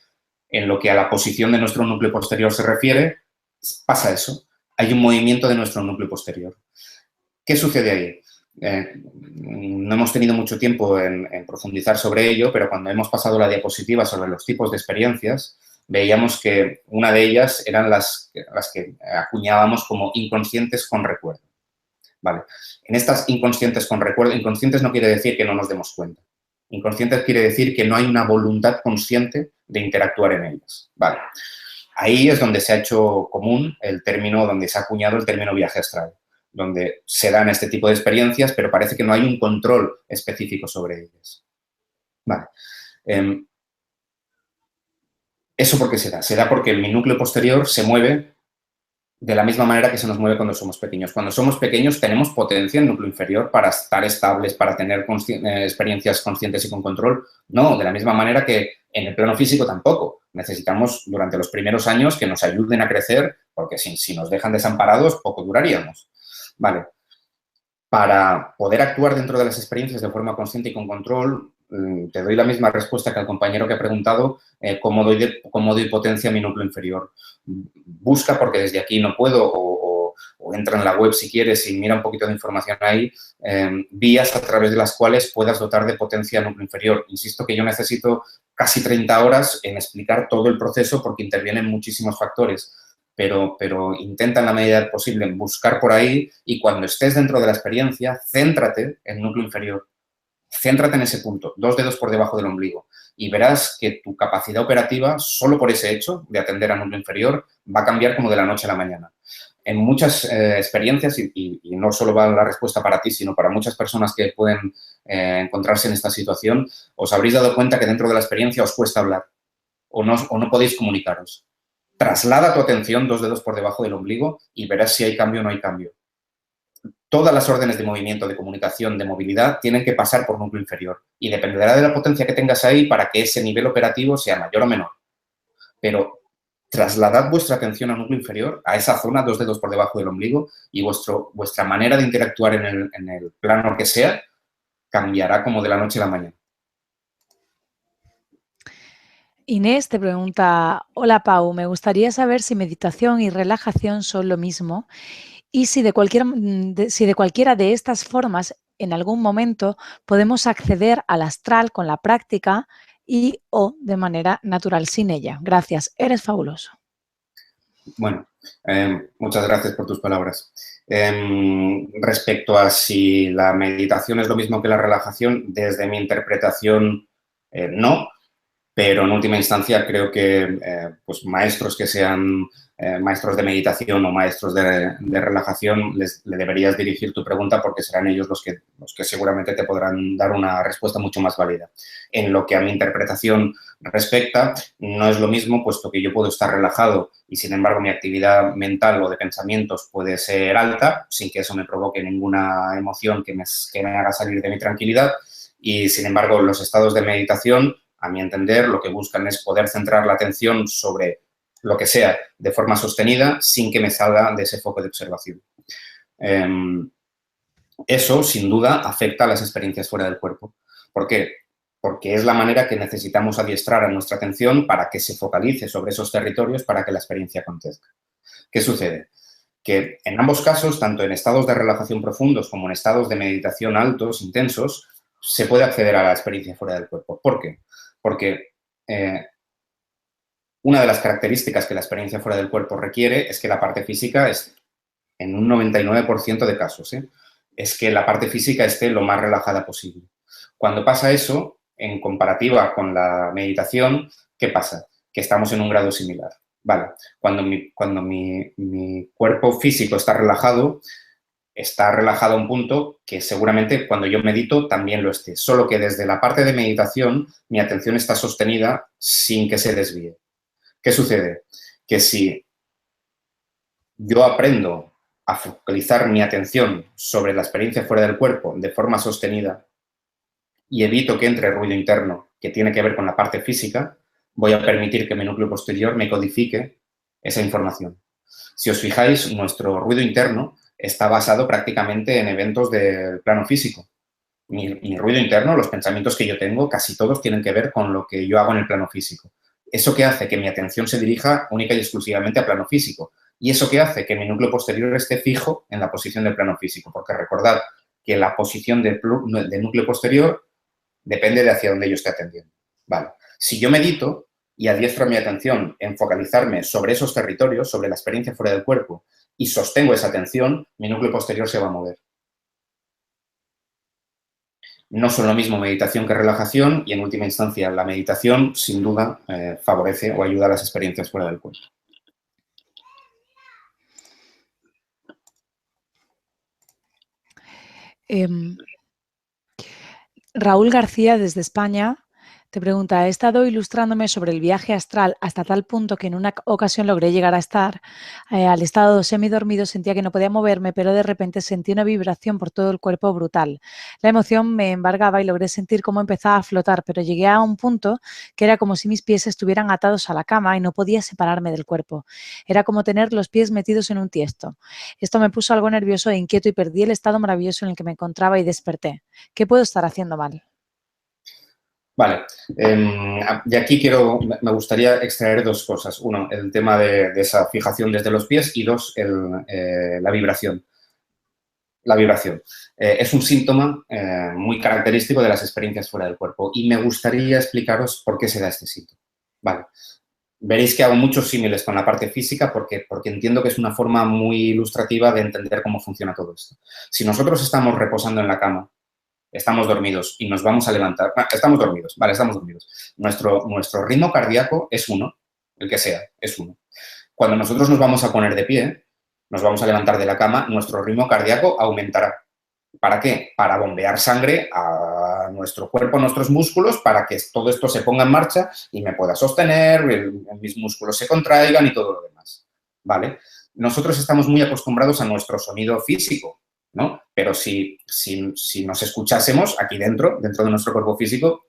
en lo que a la posición de nuestro núcleo posterior se refiere, pasa eso. Hay un movimiento de nuestro núcleo posterior. ¿Qué sucede ahí? No hemos tenido mucho tiempo en profundizar sobre ello, pero cuando hemos pasado la diapositiva sobre los tipos de experiencias, veíamos que una de ellas eran las que acuñábamos como inconscientes con recuerdo. Vale. En estas inconscientes con recuerdo, inconscientes no quiere decir que no nos demos cuenta. Inconscientes quiere decir que no hay una voluntad consciente de interactuar en ellas. Vale. Ahí es donde se ha hecho común el término, donde se ha acuñado el término viaje astral, donde se dan este tipo de experiencias, pero parece que no hay un control específico sobre ellas. Vale. ¿Eso por qué se da? Se da porque mi núcleo posterior se mueve de la misma manera que se nos mueve cuando somos pequeños. Cuando somos pequeños tenemos potencia en el núcleo inferior para estar estables, para tener experiencias conscientes y con control. No, de la misma manera que en el plano físico tampoco. Necesitamos durante los primeros años que nos ayuden a crecer, porque si nos dejan desamparados, poco duraríamos. Vale. Para poder actuar dentro de las experiencias de forma consciente y con control, te doy la misma respuesta que al compañero que ha preguntado cómo doy potencia a mi núcleo inferior. Busca, porque desde aquí no puedo, o entra en la web si quieres y mira un poquito de información ahí, vías a través de las cuales puedas dotar de potencia al núcleo inferior. Insisto que yo necesito casi 30 horas en explicar todo el proceso porque intervienen muchísimos factores. Pero intenta en la medida posible buscar por ahí y cuando estés dentro de la experiencia, céntrate en el núcleo inferior. Céntrate en ese punto, 2 dedos por debajo del ombligo, y verás que tu capacidad operativa, solo por ese hecho de atender al núcleo inferior, va a cambiar como de la noche a la mañana. En muchas experiencias, y no solo va la respuesta para ti, sino para muchas personas que pueden encontrarse en esta situación, os habréis dado cuenta que dentro de la experiencia os cuesta hablar o no podéis comunicaros. Traslada tu atención 2 dedos por debajo del ombligo y verás si hay cambio o no hay cambio. Todas las órdenes de movimiento, de comunicación, de movilidad, tienen que pasar por núcleo inferior y dependerá de la potencia que tengas ahí para que ese nivel operativo sea mayor o menor. Pero trasladad vuestra atención al núcleo inferior, a esa zona, 2 dedos por debajo del ombligo, y vuestra manera de interactuar en el plano que sea cambiará como de la noche a la mañana. Inés te pregunta, hola Pau, me gustaría saber si meditación y relajación son lo mismo y si de cualquiera de estas formas en algún momento podemos acceder al astral con la práctica y o de manera natural sin ella. Gracias, eres fabuloso. Bueno, muchas gracias por tus palabras. Respecto a si la meditación es lo mismo que la relajación, desde mi interpretación, no. Pero en última instancia creo que pues maestros que sean maestros de meditación o maestros de relajación le deberías dirigir tu pregunta porque serán ellos los que seguramente te podrán dar una respuesta mucho más válida. En lo que a mi interpretación respecta, no es lo mismo puesto que yo puedo estar relajado y sin embargo mi actividad mental o de pensamientos puede ser alta sin que eso me provoque ninguna emoción que me haga salir de mi tranquilidad y sin embargo los estados de meditación, a mi entender, lo que buscan es poder centrar la atención sobre lo que sea de forma sostenida sin que me salga de ese foco de observación. Eso, sin duda, afecta a las experiencias fuera del cuerpo. ¿Por qué? Porque es la manera que necesitamos adiestrar a nuestra atención para que se focalice sobre esos territorios para que la experiencia acontezca. ¿Qué sucede? Que en ambos casos, tanto en estados de relajación profundos como en estados de meditación altos, intensos, se puede acceder a la experiencia fuera del cuerpo. ¿Por qué? Porque una de las características que la experiencia fuera del cuerpo requiere es que la parte física, en un 99% de casos, es que la parte física esté lo más relajada posible. Cuando pasa eso, en comparativa con la meditación, ¿qué pasa? Que estamos en un grado similar. Vale, cuando mi cuerpo físico está relajado a un punto que seguramente cuando yo medito también lo esté, solo que desde la parte de meditación mi atención está sostenida sin que se desvíe. ¿Qué sucede? Que si yo aprendo a focalizar mi atención sobre la experiencia fuera del cuerpo de forma sostenida y evito que entre ruido interno que tiene que ver con la parte física, voy a permitir que mi núcleo posterior me codifique esa información. Si os fijáis, nuestro ruido interno está basado prácticamente en eventos del plano físico. Mi ruido interno, los pensamientos que yo tengo, casi todos tienen que ver con lo que yo hago en el plano físico. Eso que hace que mi atención se dirija única y exclusivamente al plano físico. Y eso que hace que mi núcleo posterior esté fijo en la posición del plano físico. Porque recordad que la posición del núcleo posterior depende de hacia dónde yo esté atendiendo. Vale. Si yo medito y adiestro mi atención en focalizarme sobre esos territorios, sobre la experiencia fuera del cuerpo, y sostengo esa atención, mi núcleo posterior se va a mover. No son lo mismo meditación que relajación y, en última instancia, la meditación, sin duda, favorece o ayuda a las experiencias fuera del cuerpo. Raúl García, desde España, te pregunta, he estado ilustrándome sobre el viaje astral hasta tal punto que en una ocasión logré llegar a estar al estado semidormido, sentía que no podía moverme, pero de repente sentí una vibración por todo el cuerpo brutal. La emoción me embargaba y logré sentir cómo empezaba a flotar, pero llegué a un punto que era como si mis pies estuvieran atados a la cama y no podía separarme del cuerpo. Era como tener los pies metidos en un tiesto. Esto me puso algo nervioso e inquieto y perdí el estado maravilloso en el que me encontraba y desperté. ¿Qué puedo estar haciendo mal? Vale, y aquí me gustaría extraer dos cosas. Uno, el tema de esa fijación desde los pies y dos, la vibración. La vibración. Es un síntoma muy característico de las experiencias fuera del cuerpo y me gustaría explicaros por qué se da este síntoma. Vale. Veréis que hago muchos símiles con la parte física porque entiendo que es una forma muy ilustrativa de entender cómo funciona todo esto. Si nosotros estamos reposando en la cama, estamos dormidos y nos vamos a levantar. Estamos dormidos, vale, estamos dormidos. Nuestro ritmo cardíaco es uno, el que sea, es uno. Cuando nosotros nos vamos a poner de pie, nos vamos a levantar de la cama, nuestro ritmo cardíaco aumentará. ¿Para qué? Para bombear sangre a nuestro cuerpo, a nuestros músculos, para que todo esto se ponga en marcha y me pueda sostener, mis músculos se contraigan y todo lo demás. ¿Vale? Nosotros estamos muy acostumbrados a nuestro sonido físico, ¿no? Pero si nos escuchásemos aquí dentro de nuestro cuerpo físico,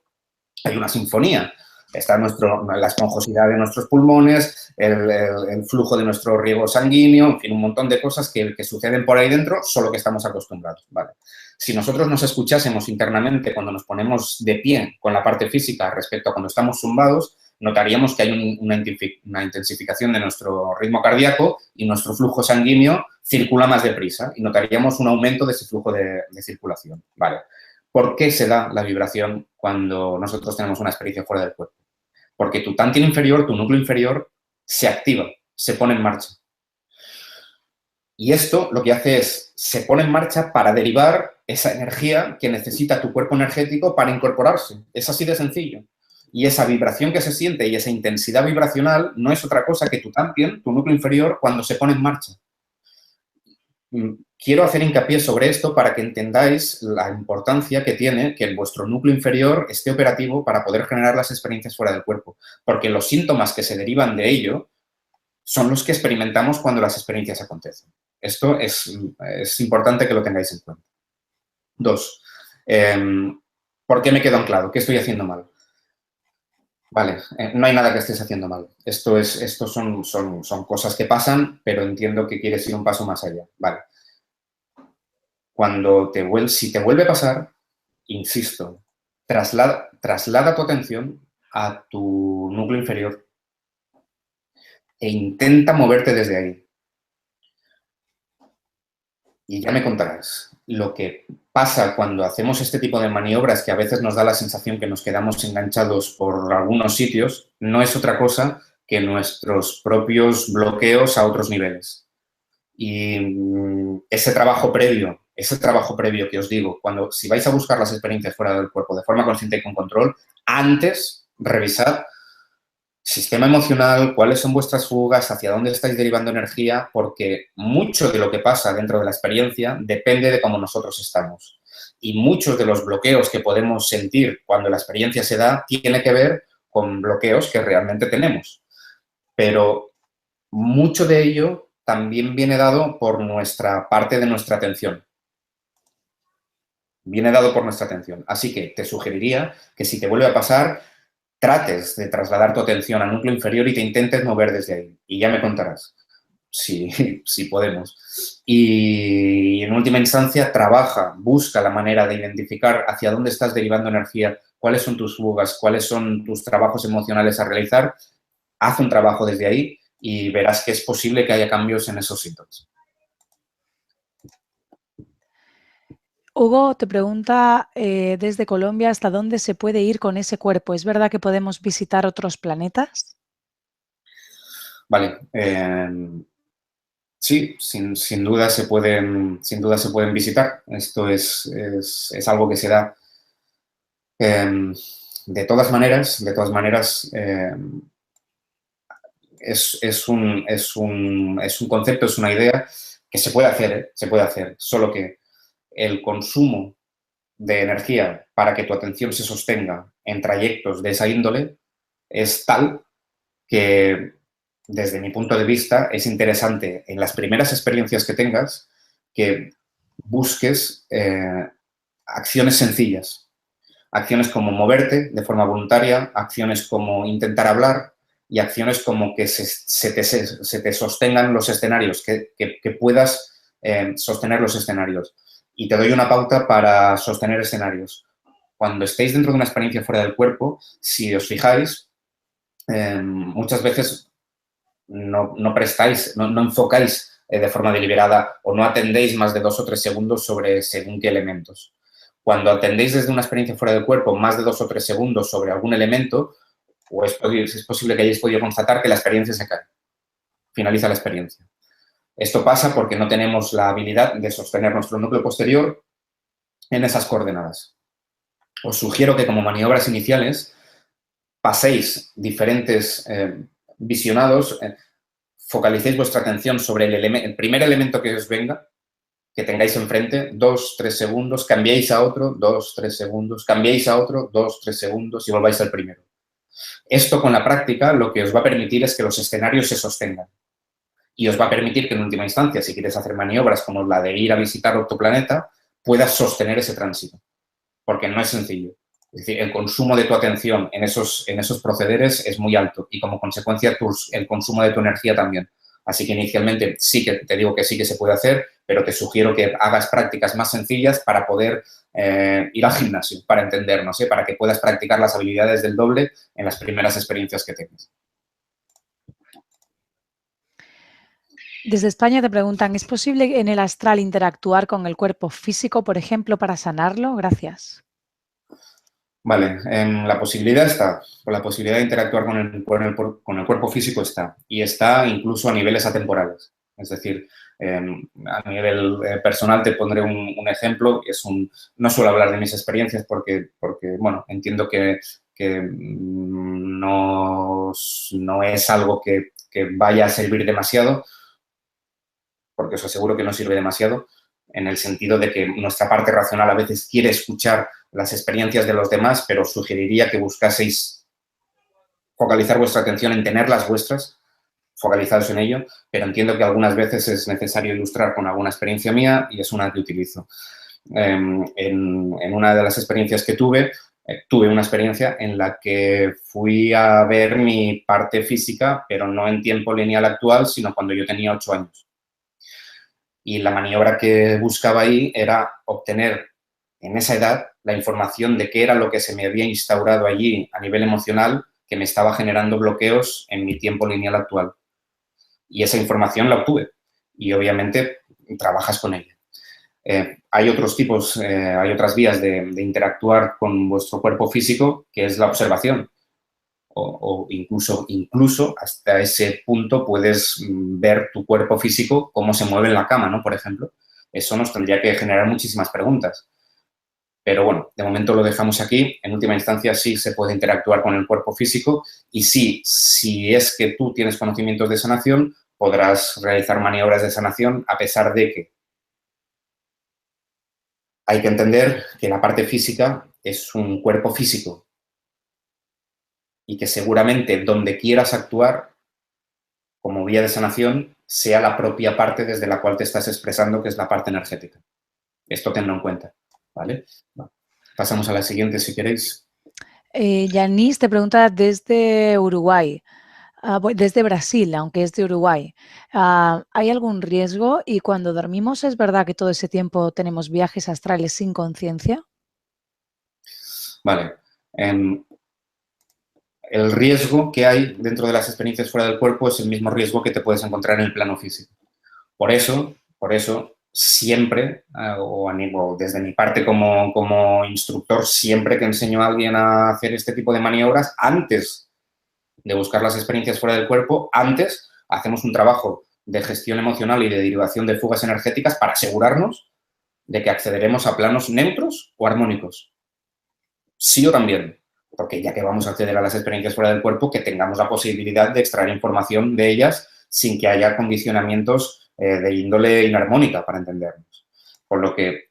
hay una sinfonía. Está la esponjosidad de nuestros pulmones, el flujo de nuestro riego sanguíneo, en fin, un montón de cosas que suceden por ahí dentro, solo que estamos acostumbrados, ¿vale? Si nosotros nos escuchásemos internamente cuando nos ponemos de pie con la parte física respecto a cuando estamos zumbados, notaríamos que hay una intensificación de nuestro ritmo cardíaco y nuestro flujo sanguíneo circula más deprisa y notaríamos un aumento de ese flujo de circulación, ¿vale? ¿Por qué se da la vibración cuando nosotros tenemos una experiencia fuera del cuerpo? Porque tu tántilo inferior, tu núcleo inferior, se activa, se pone en marcha. Y esto lo que hace es, se pone en marcha para derivar esa energía que necesita tu cuerpo energético para incorporarse. Es así de sencillo. Y esa vibración que se siente y esa intensidad vibracional no es otra cosa que tu tántilo, tu núcleo inferior, cuando se pone en marcha. Quiero hacer hincapié sobre esto para que entendáis la importancia que tiene que vuestro núcleo inferior esté operativo para poder generar las experiencias fuera del cuerpo, porque los síntomas que se derivan de ello son los que experimentamos cuando las experiencias acontecen. Esto es importante que lo tengáis en cuenta. Dos, ¿por qué me quedo anclado? ¿Qué estoy haciendo mal? Vale, no hay nada que estés haciendo mal. Esto son cosas que pasan, pero entiendo que quieres ir un paso más allá. Vale. Si te vuelve a pasar, insisto, traslada tu atención a tu núcleo inferior e intenta moverte desde ahí. Y ya me contarás. Lo que pasa cuando hacemos este tipo de maniobras, que a veces nos da la sensación que nos quedamos enganchados por algunos sitios, no es otra cosa que nuestros propios bloqueos a otros niveles. Y ese trabajo previo que os digo, si vais a buscar las experiencias fuera del cuerpo de forma consciente y con control, antes revisad sistema emocional, cuáles son vuestras fugas, hacia dónde estáis derivando energía, porque mucho de lo que pasa dentro de la experiencia depende de cómo nosotros estamos. Y muchos de los bloqueos que podemos sentir cuando la experiencia se da tiene que ver con bloqueos que realmente tenemos. Pero mucho de ello también viene dado por nuestra parte de nuestra atención. Viene dado por nuestra atención. Así que te sugeriría que si te vuelve a pasar, trates de trasladar tu atención al núcleo inferior y te intentes mover desde ahí. Y ya me contarás si podemos. Y en última instancia, busca la manera de identificar hacia dónde estás derivando energía, cuáles son tus fugas, cuáles son tus trabajos emocionales a realizar. Haz un trabajo desde ahí y verás que es posible que haya cambios en esos síntomas. Hugo te pregunta desde Colombia hasta dónde se puede ir con ese cuerpo. ¿Es verdad que podemos visitar otros planetas? Vale. Sí, sin duda se pueden visitar. Esto es algo que se da. De todas maneras, es un concepto, es una idea que se puede hacer, ¿eh? Se puede hacer, solo que el consumo de energía para que tu atención se sostenga en trayectos de esa índole es tal que, desde mi punto de vista, es interesante en las primeras experiencias que tengas que busques acciones sencillas. Acciones como moverte de forma voluntaria, acciones como intentar hablar y acciones como que se te sostengan los escenarios, que puedas sostener los escenarios. Y te doy una pauta para sostener escenarios. Cuando estéis dentro de una experiencia fuera del cuerpo, si os fijáis, muchas veces no prestáis, no enfocáis de forma deliberada o no atendéis más de 2 o 3 segundos sobre según qué elementos. Cuando atendéis desde una experiencia fuera del cuerpo más de 2 o 3 segundos sobre algún elemento, o es posible que hayáis podido constatar que la experiencia se cae. Finaliza la experiencia. Esto pasa porque no tenemos la habilidad de sostener nuestro núcleo posterior en esas coordenadas. Os sugiero que como maniobras iniciales paséis diferentes visionados, focalicéis vuestra atención sobre el primer elemento que os venga, que tengáis enfrente, 2, 3 segundos, cambiéis a otro, 2, 3 segundos, cambiéis a otro, 2, 3 segundos y volváis al primero. Esto con la práctica lo que os va a permitir es que los escenarios se sostengan y os va a permitir que en última instancia, si quieres hacer maniobras como la de ir a visitar otro planeta, puedas sostener ese tránsito, porque no es sencillo. Es decir, el consumo de tu atención en esos procederes es muy alto y como consecuencia el consumo de tu energía también. Así que inicialmente sí que te digo que sí que se puede hacer, pero te sugiero que hagas prácticas más sencillas para poder ir al gimnasio, para entendernos, para que puedas practicar las habilidades del doble en las primeras experiencias que tengas. Desde España te preguntan, ¿es posible en el astral interactuar con el cuerpo físico, por ejemplo, para sanarlo? Gracias. Vale, la posibilidad está, la posibilidad de interactuar con el cuerpo físico está, y está incluso a niveles atemporales. Es decir, a nivel personal te pondré un ejemplo, no suelo hablar de mis experiencias porque bueno, entiendo que no es algo que vaya a servir demasiado, porque os aseguro que no sirve demasiado, en el sentido de que nuestra parte racional a veces quiere escuchar las experiencias de los demás, pero os sugeriría que buscaseis focalizar vuestra atención en tener las vuestras, focalizaros en ello, pero entiendo que algunas veces es necesario ilustrar con alguna experiencia mía y es una que utilizo. En una de las experiencias que tuve una experiencia en la que fui a ver mi parte física, pero no en tiempo lineal actual, sino cuando yo tenía 8 años. Y la maniobra que buscaba ahí era obtener en esa edad la información de qué era lo que se me había instaurado allí a nivel emocional que me estaba generando bloqueos en mi tiempo lineal actual. Y esa información la obtuve y obviamente trabajas con ella. Hay otros tipos, hay otras vías de interactuar con vuestro cuerpo físico, que es la observación. O incluso hasta ese punto puedes ver tu cuerpo físico, cómo se mueve en la cama, ¿no? Por ejemplo. Eso nos tendría que generar muchísimas preguntas. Pero bueno, de momento lo dejamos aquí. En última instancia sí se puede interactuar con el cuerpo físico y sí, si es que tú tienes conocimientos de sanación, podrás realizar maniobras de sanación a pesar de que hay que entender que la parte física es un cuerpo físico y que seguramente donde quieras actuar como vía de sanación sea la propia parte desde la cual te estás expresando, que es la parte energética. Esto tenlo en cuenta, ¿vale? Bueno, pasamos a la siguiente, si queréis. Yanis te pregunta desde Uruguay, desde Brasil, aunque es de Uruguay. ¿Hay algún riesgo? Y cuando dormimos, ¿es verdad que todo ese tiempo tenemos viajes astrales sin conciencia? Vale. El riesgo que hay dentro de las experiencias fuera del cuerpo es el mismo riesgo que te puedes encontrar en el plano físico. Por eso siempre, o desde mi parte como instructor, siempre que enseño a alguien a hacer este tipo de maniobras, antes de buscar las experiencias fuera del cuerpo, antes hacemos un trabajo de gestión emocional y de derivación de fugas energéticas para asegurarnos de que accederemos a planos neutros o armónicos. Sí o también, porque ya que vamos a acceder a las experiencias fuera del cuerpo, que tengamos la posibilidad de extraer información de ellas sin que haya condicionamientos de índole inarmónica, para entendernos. Por lo que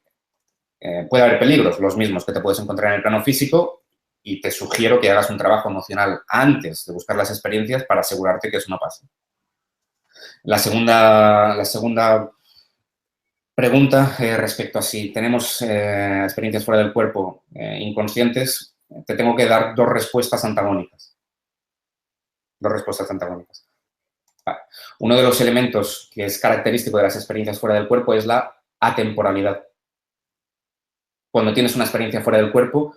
puede haber peligros, los mismos que te puedes encontrar en el plano físico, y te sugiero que hagas un trabajo emocional antes de buscar las experiencias para asegurarte que eso no pase. La segunda pregunta respecto a si tenemos experiencias fuera del cuerpo inconscientes, te tengo que dar dos respuestas antagónicas. Dos respuestas antagónicas. Vale. Uno de los elementos que es característico de las experiencias fuera del cuerpo es la atemporalidad. Cuando tienes una experiencia fuera del cuerpo,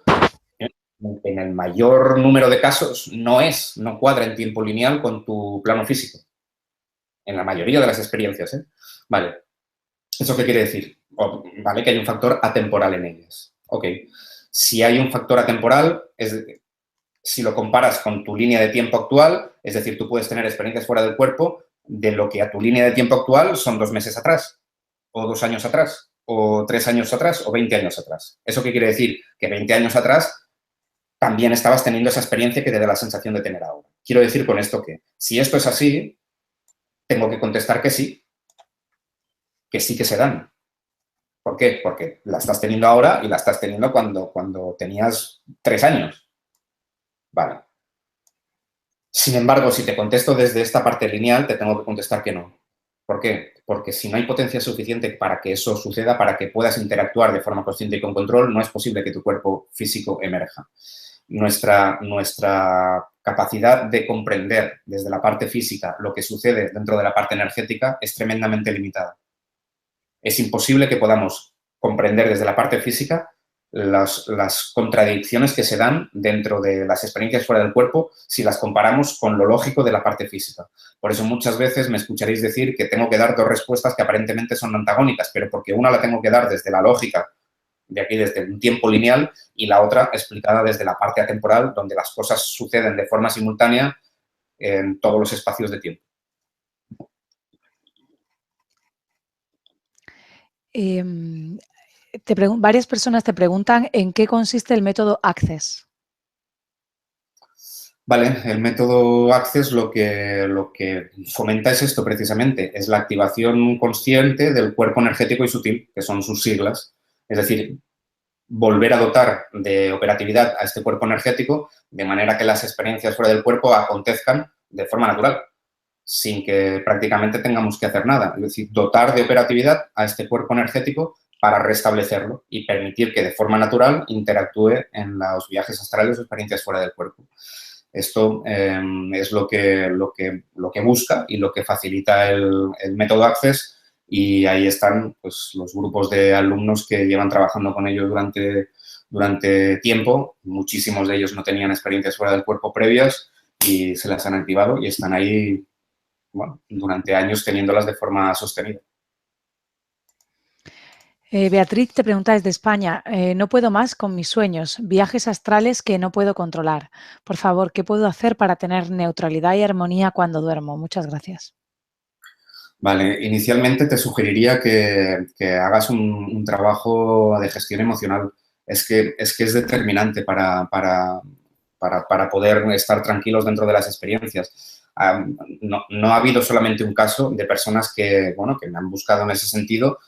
en el mayor número de casos no cuadra en tiempo lineal con tu plano físico. En la mayoría de las experiencias, ¿eh? Vale. ¿Eso qué quiere decir? Vale, que hay un factor atemporal en ellas. Ok. Si hay un factor atemporal, si lo comparas con tu línea de tiempo actual, es decir, tú puedes tener experiencias fuera del cuerpo de lo que a tu línea de tiempo actual son 2 meses atrás, o 2 años atrás, o 3 años atrás, o 20 años atrás. ¿Eso qué quiere decir? Que 20 años atrás también estabas teniendo esa experiencia que te da la sensación de tener ahora. Quiero decir con esto que, si esto es así, tengo que contestar que sí que se dan. ¿Por qué? Porque la estás teniendo ahora y la estás teniendo cuando tenías 3 años. Vale. Sin embargo, si te contesto desde esta parte lineal, te tengo que contestar que no. ¿Por qué? Porque si no hay potencia suficiente para que eso suceda, para que puedas interactuar de forma consciente y con control, no es posible que tu cuerpo físico emerja. Nuestra capacidad de comprender desde la parte física lo que sucede dentro de la parte energética es tremendamente limitada. Es imposible que podamos comprender desde la parte física las contradicciones que se dan dentro de las experiencias fuera del cuerpo si las comparamos con lo lógico de la parte física. Por eso muchas veces me escucharéis decir que tengo que dar dos respuestas que aparentemente son antagónicas, pero porque una la tengo que dar desde la lógica, de aquí desde un tiempo lineal, y la otra explicada desde la parte atemporal, donde las cosas suceden de forma simultánea en todos los espacios de tiempo. Varias personas te preguntan en qué consiste el método Access. Vale, el método Access lo que fomenta es esto precisamente, es la activación consciente del cuerpo energético y sutil, que son sus siglas. Es decir, volver a dotar de operatividad a este cuerpo energético de manera que las experiencias fuera del cuerpo acontezcan de forma natural, sin que prácticamente tengamos que hacer nada. Es decir, dotar de operatividad a este cuerpo energético para restablecerlo y permitir que de forma natural interactúe en los viajes astrales o experiencias fuera del cuerpo. Esto es lo que busca y lo que facilita el método Access, y ahí están pues, los grupos de alumnos que llevan trabajando con ellos durante tiempo. Muchísimos de ellos no tenían experiencias fuera del cuerpo previas y se las han activado y están ahí durante años teniéndolas de forma sostenida. Beatriz te pregunta desde España, no puedo más con mis sueños, viajes astrales que no puedo controlar. Por favor, ¿qué puedo hacer para tener neutralidad y armonía cuando duermo? Muchas gracias. Vale, inicialmente te sugeriría que hagas un trabajo de gestión emocional. Es que es determinante para poder estar tranquilos dentro de las experiencias. No ha habido solamente un caso de personas que me han buscado en ese sentido,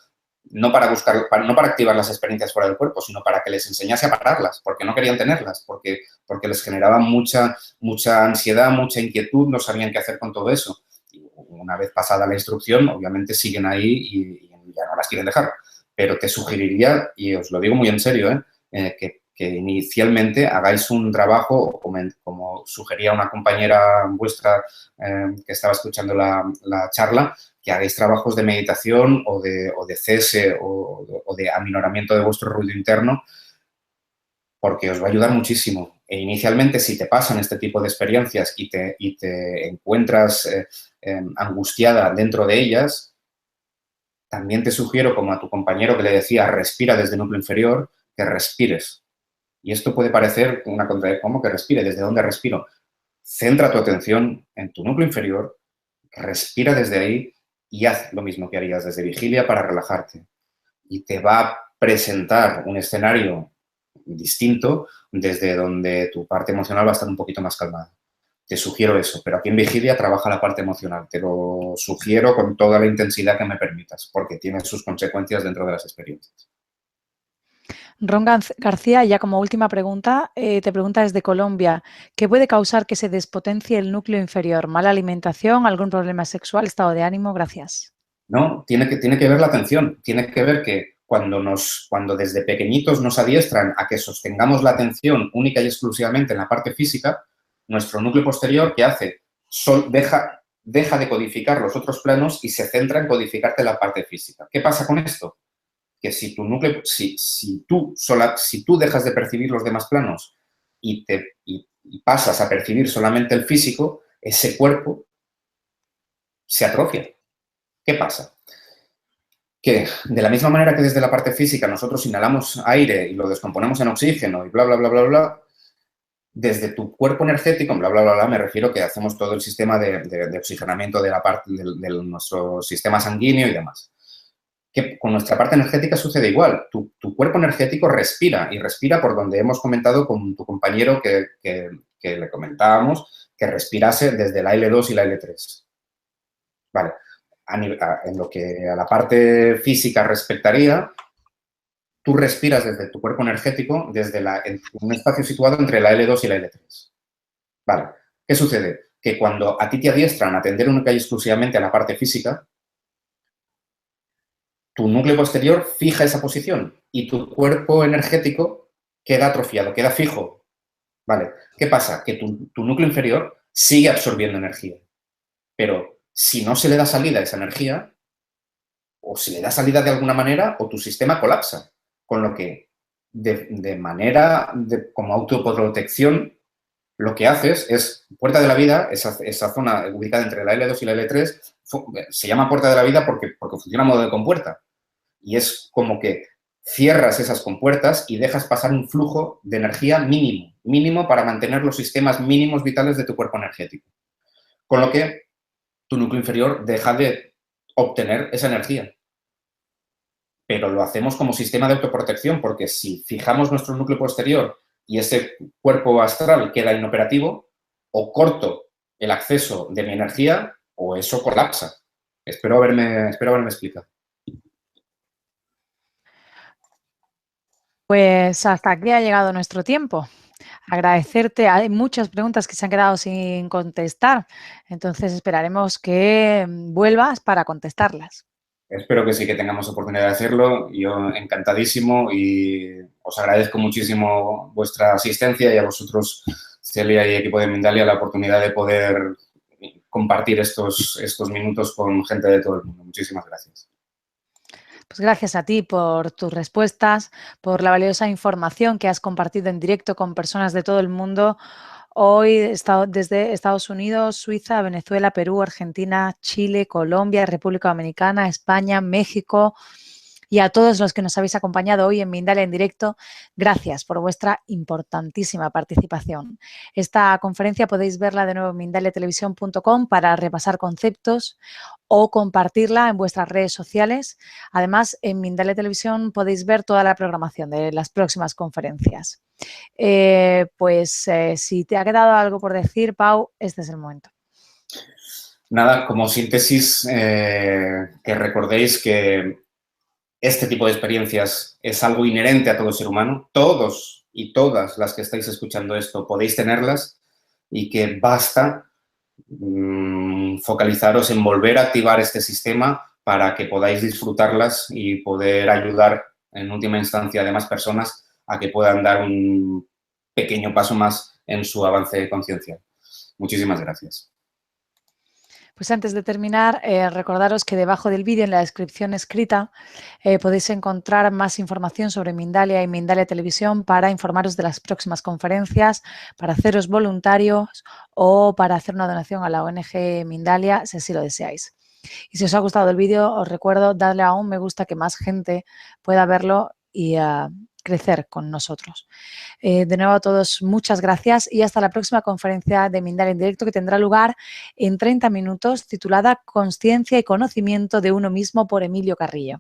no para activar las experiencias fuera del cuerpo, sino para que les enseñase a pararlas, porque no querían tenerlas, porque les generaba mucha ansiedad, mucha inquietud, no sabían qué hacer con todo eso. Y una vez pasada la instrucción, obviamente siguen ahí y ya no las quieren dejar. Pero te sugeriría, y os lo digo muy en serio, que inicialmente hagáis un trabajo, como sugería una compañera vuestra que estaba escuchando la charla, que hagáis trabajos de meditación o de cese o de aminoramiento de vuestro ruido interno, porque os va a ayudar muchísimo. E inicialmente, si te pasan este tipo de experiencias y te encuentras angustiada dentro de ellas, también te sugiero, como a tu compañero que le decía, respira desde el núcleo inferior, que respires. Y esto puede parecer una contradicción, ¿cómo que respire? ¿Desde dónde respiro? Centra tu atención en tu núcleo inferior, respira desde ahí y haz lo mismo que harías desde vigilia para relajarte. Y te va a presentar un escenario distinto desde donde tu parte emocional va a estar un poquito más calmada. Te sugiero eso, pero aquí en Vigilia trabaja la parte emocional. Te lo sugiero con toda la intensidad que me permitas, porque tiene sus consecuencias dentro de las experiencias. Ron García, ya como última pregunta, te pregunta desde Colombia, ¿qué puede causar que se despotencie el núcleo inferior? ¿Mala alimentación, algún problema sexual, estado de ánimo? Gracias. No, tiene que ver la atención, tiene que ver que cuando desde pequeñitos nos adiestran a que sostengamos la atención única y exclusivamente en la parte física, nuestro núcleo posterior, ¿qué hace? Deja de codificar los otros planos y se centra en codificarte la parte física. ¿Qué pasa con esto? Que si tu núcleo, si tú dejas de percibir los demás planos y pasas a percibir solamente el físico, ese cuerpo se atrofia. ¿Qué pasa? Que de la misma manera que desde la parte física nosotros inhalamos aire y lo descomponemos en oxígeno y bla, bla, bla, bla, bla, desde tu cuerpo energético, bla, bla, bla, bla, me refiero que hacemos todo el sistema de oxigenamiento de la parte de nuestro sistema sanguíneo y demás. Que con nuestra parte energética sucede igual. Tu cuerpo energético respira y respira por donde hemos comentado con tu compañero que le comentábamos que respirase desde la L2 y la L3. Vale. En lo que a la parte física respectaría, tú respiras desde tu cuerpo energético en un espacio situado entre la L2 y la L3. Vale. ¿Qué sucede? Que cuando a ti te adiestran a atender única y exclusivamente a la parte física, tu núcleo posterior fija esa posición y tu cuerpo energético queda atrofiado, queda fijo. Vale. ¿Qué pasa? Que tu núcleo inferior sigue absorbiendo energía. Pero si no se le da salida a esa energía, o si le da salida de alguna manera, o tu sistema colapsa. Con lo que, de manera como autoprotección, lo que haces es, puerta de la vida, esa zona ubicada entre la L2 y la L3, se llama puerta de la vida porque funciona a modo de compuerta. Y es como que cierras esas compuertas y dejas pasar un flujo de energía mínimo para mantener los sistemas mínimos vitales de tu cuerpo energético. Con lo que tu núcleo inferior deja de obtener esa energía. Pero lo hacemos como sistema de autoprotección, porque si fijamos nuestro núcleo posterior y ese cuerpo astral queda inoperativo, o corto el acceso de mi energía o eso colapsa. Espero haberme explicado. Pues hasta aquí ha llegado nuestro tiempo. Agradecerte, hay muchas preguntas que se han quedado sin contestar, entonces esperaremos que vuelvas para contestarlas. Espero que sí que tengamos oportunidad de hacerlo. Yo encantadísimo y os agradezco muchísimo vuestra asistencia y a vosotros, Celia y equipo de Mindalia, la oportunidad de poder compartir estos minutos con gente de todo el mundo. Muchísimas gracias. Pues gracias a ti por tus respuestas, por la valiosa información que has compartido en directo con personas de todo el mundo. Hoy desde Estados Unidos, Suiza, Venezuela, Perú, Argentina, Chile, Colombia, República Dominicana, España, México y a todos los que nos habéis acompañado hoy en Mindalia en directo, gracias por vuestra importantísima participación. Esta conferencia podéis verla de nuevo en mindaliatelevisión.com para repasar conceptos o compartirla en vuestras redes sociales. Además, en Mindalia Televisión podéis ver toda la programación de las próximas conferencias. Si te ha quedado algo por decir, Pau, este es el momento. Nada, como síntesis, que recordéis que este tipo de experiencias es algo inherente a todo ser humano. Todos y todas las que estáis escuchando esto podéis tenerlas y que basta focalizaros en volver a activar este sistema para que podáis disfrutarlas y poder ayudar en última instancia a demás personas a que puedan dar un pequeño paso más en su avance conciencial. Muchísimas gracias. Pues antes de terminar, recordaros que debajo del vídeo, en la descripción escrita, podéis encontrar más información sobre Mindalia y Mindalia Televisión para informaros de las próximas conferencias, para haceros voluntarios o para hacer una donación a la ONG Mindalia, si así lo deseáis. Y si os ha gustado el vídeo, os recuerdo darle a un me gusta, que más gente pueda verlo y crecer con nosotros. De nuevo a todos, muchas gracias y hasta la próxima conferencia de Mindalia en directo, que tendrá lugar en 30 minutos, titulada Consciencia y conocimiento de uno mismo, por Emilio Carrillo.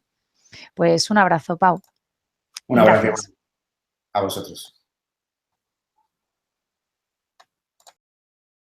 Pues un abrazo, Pau. Un abrazo. A vosotros.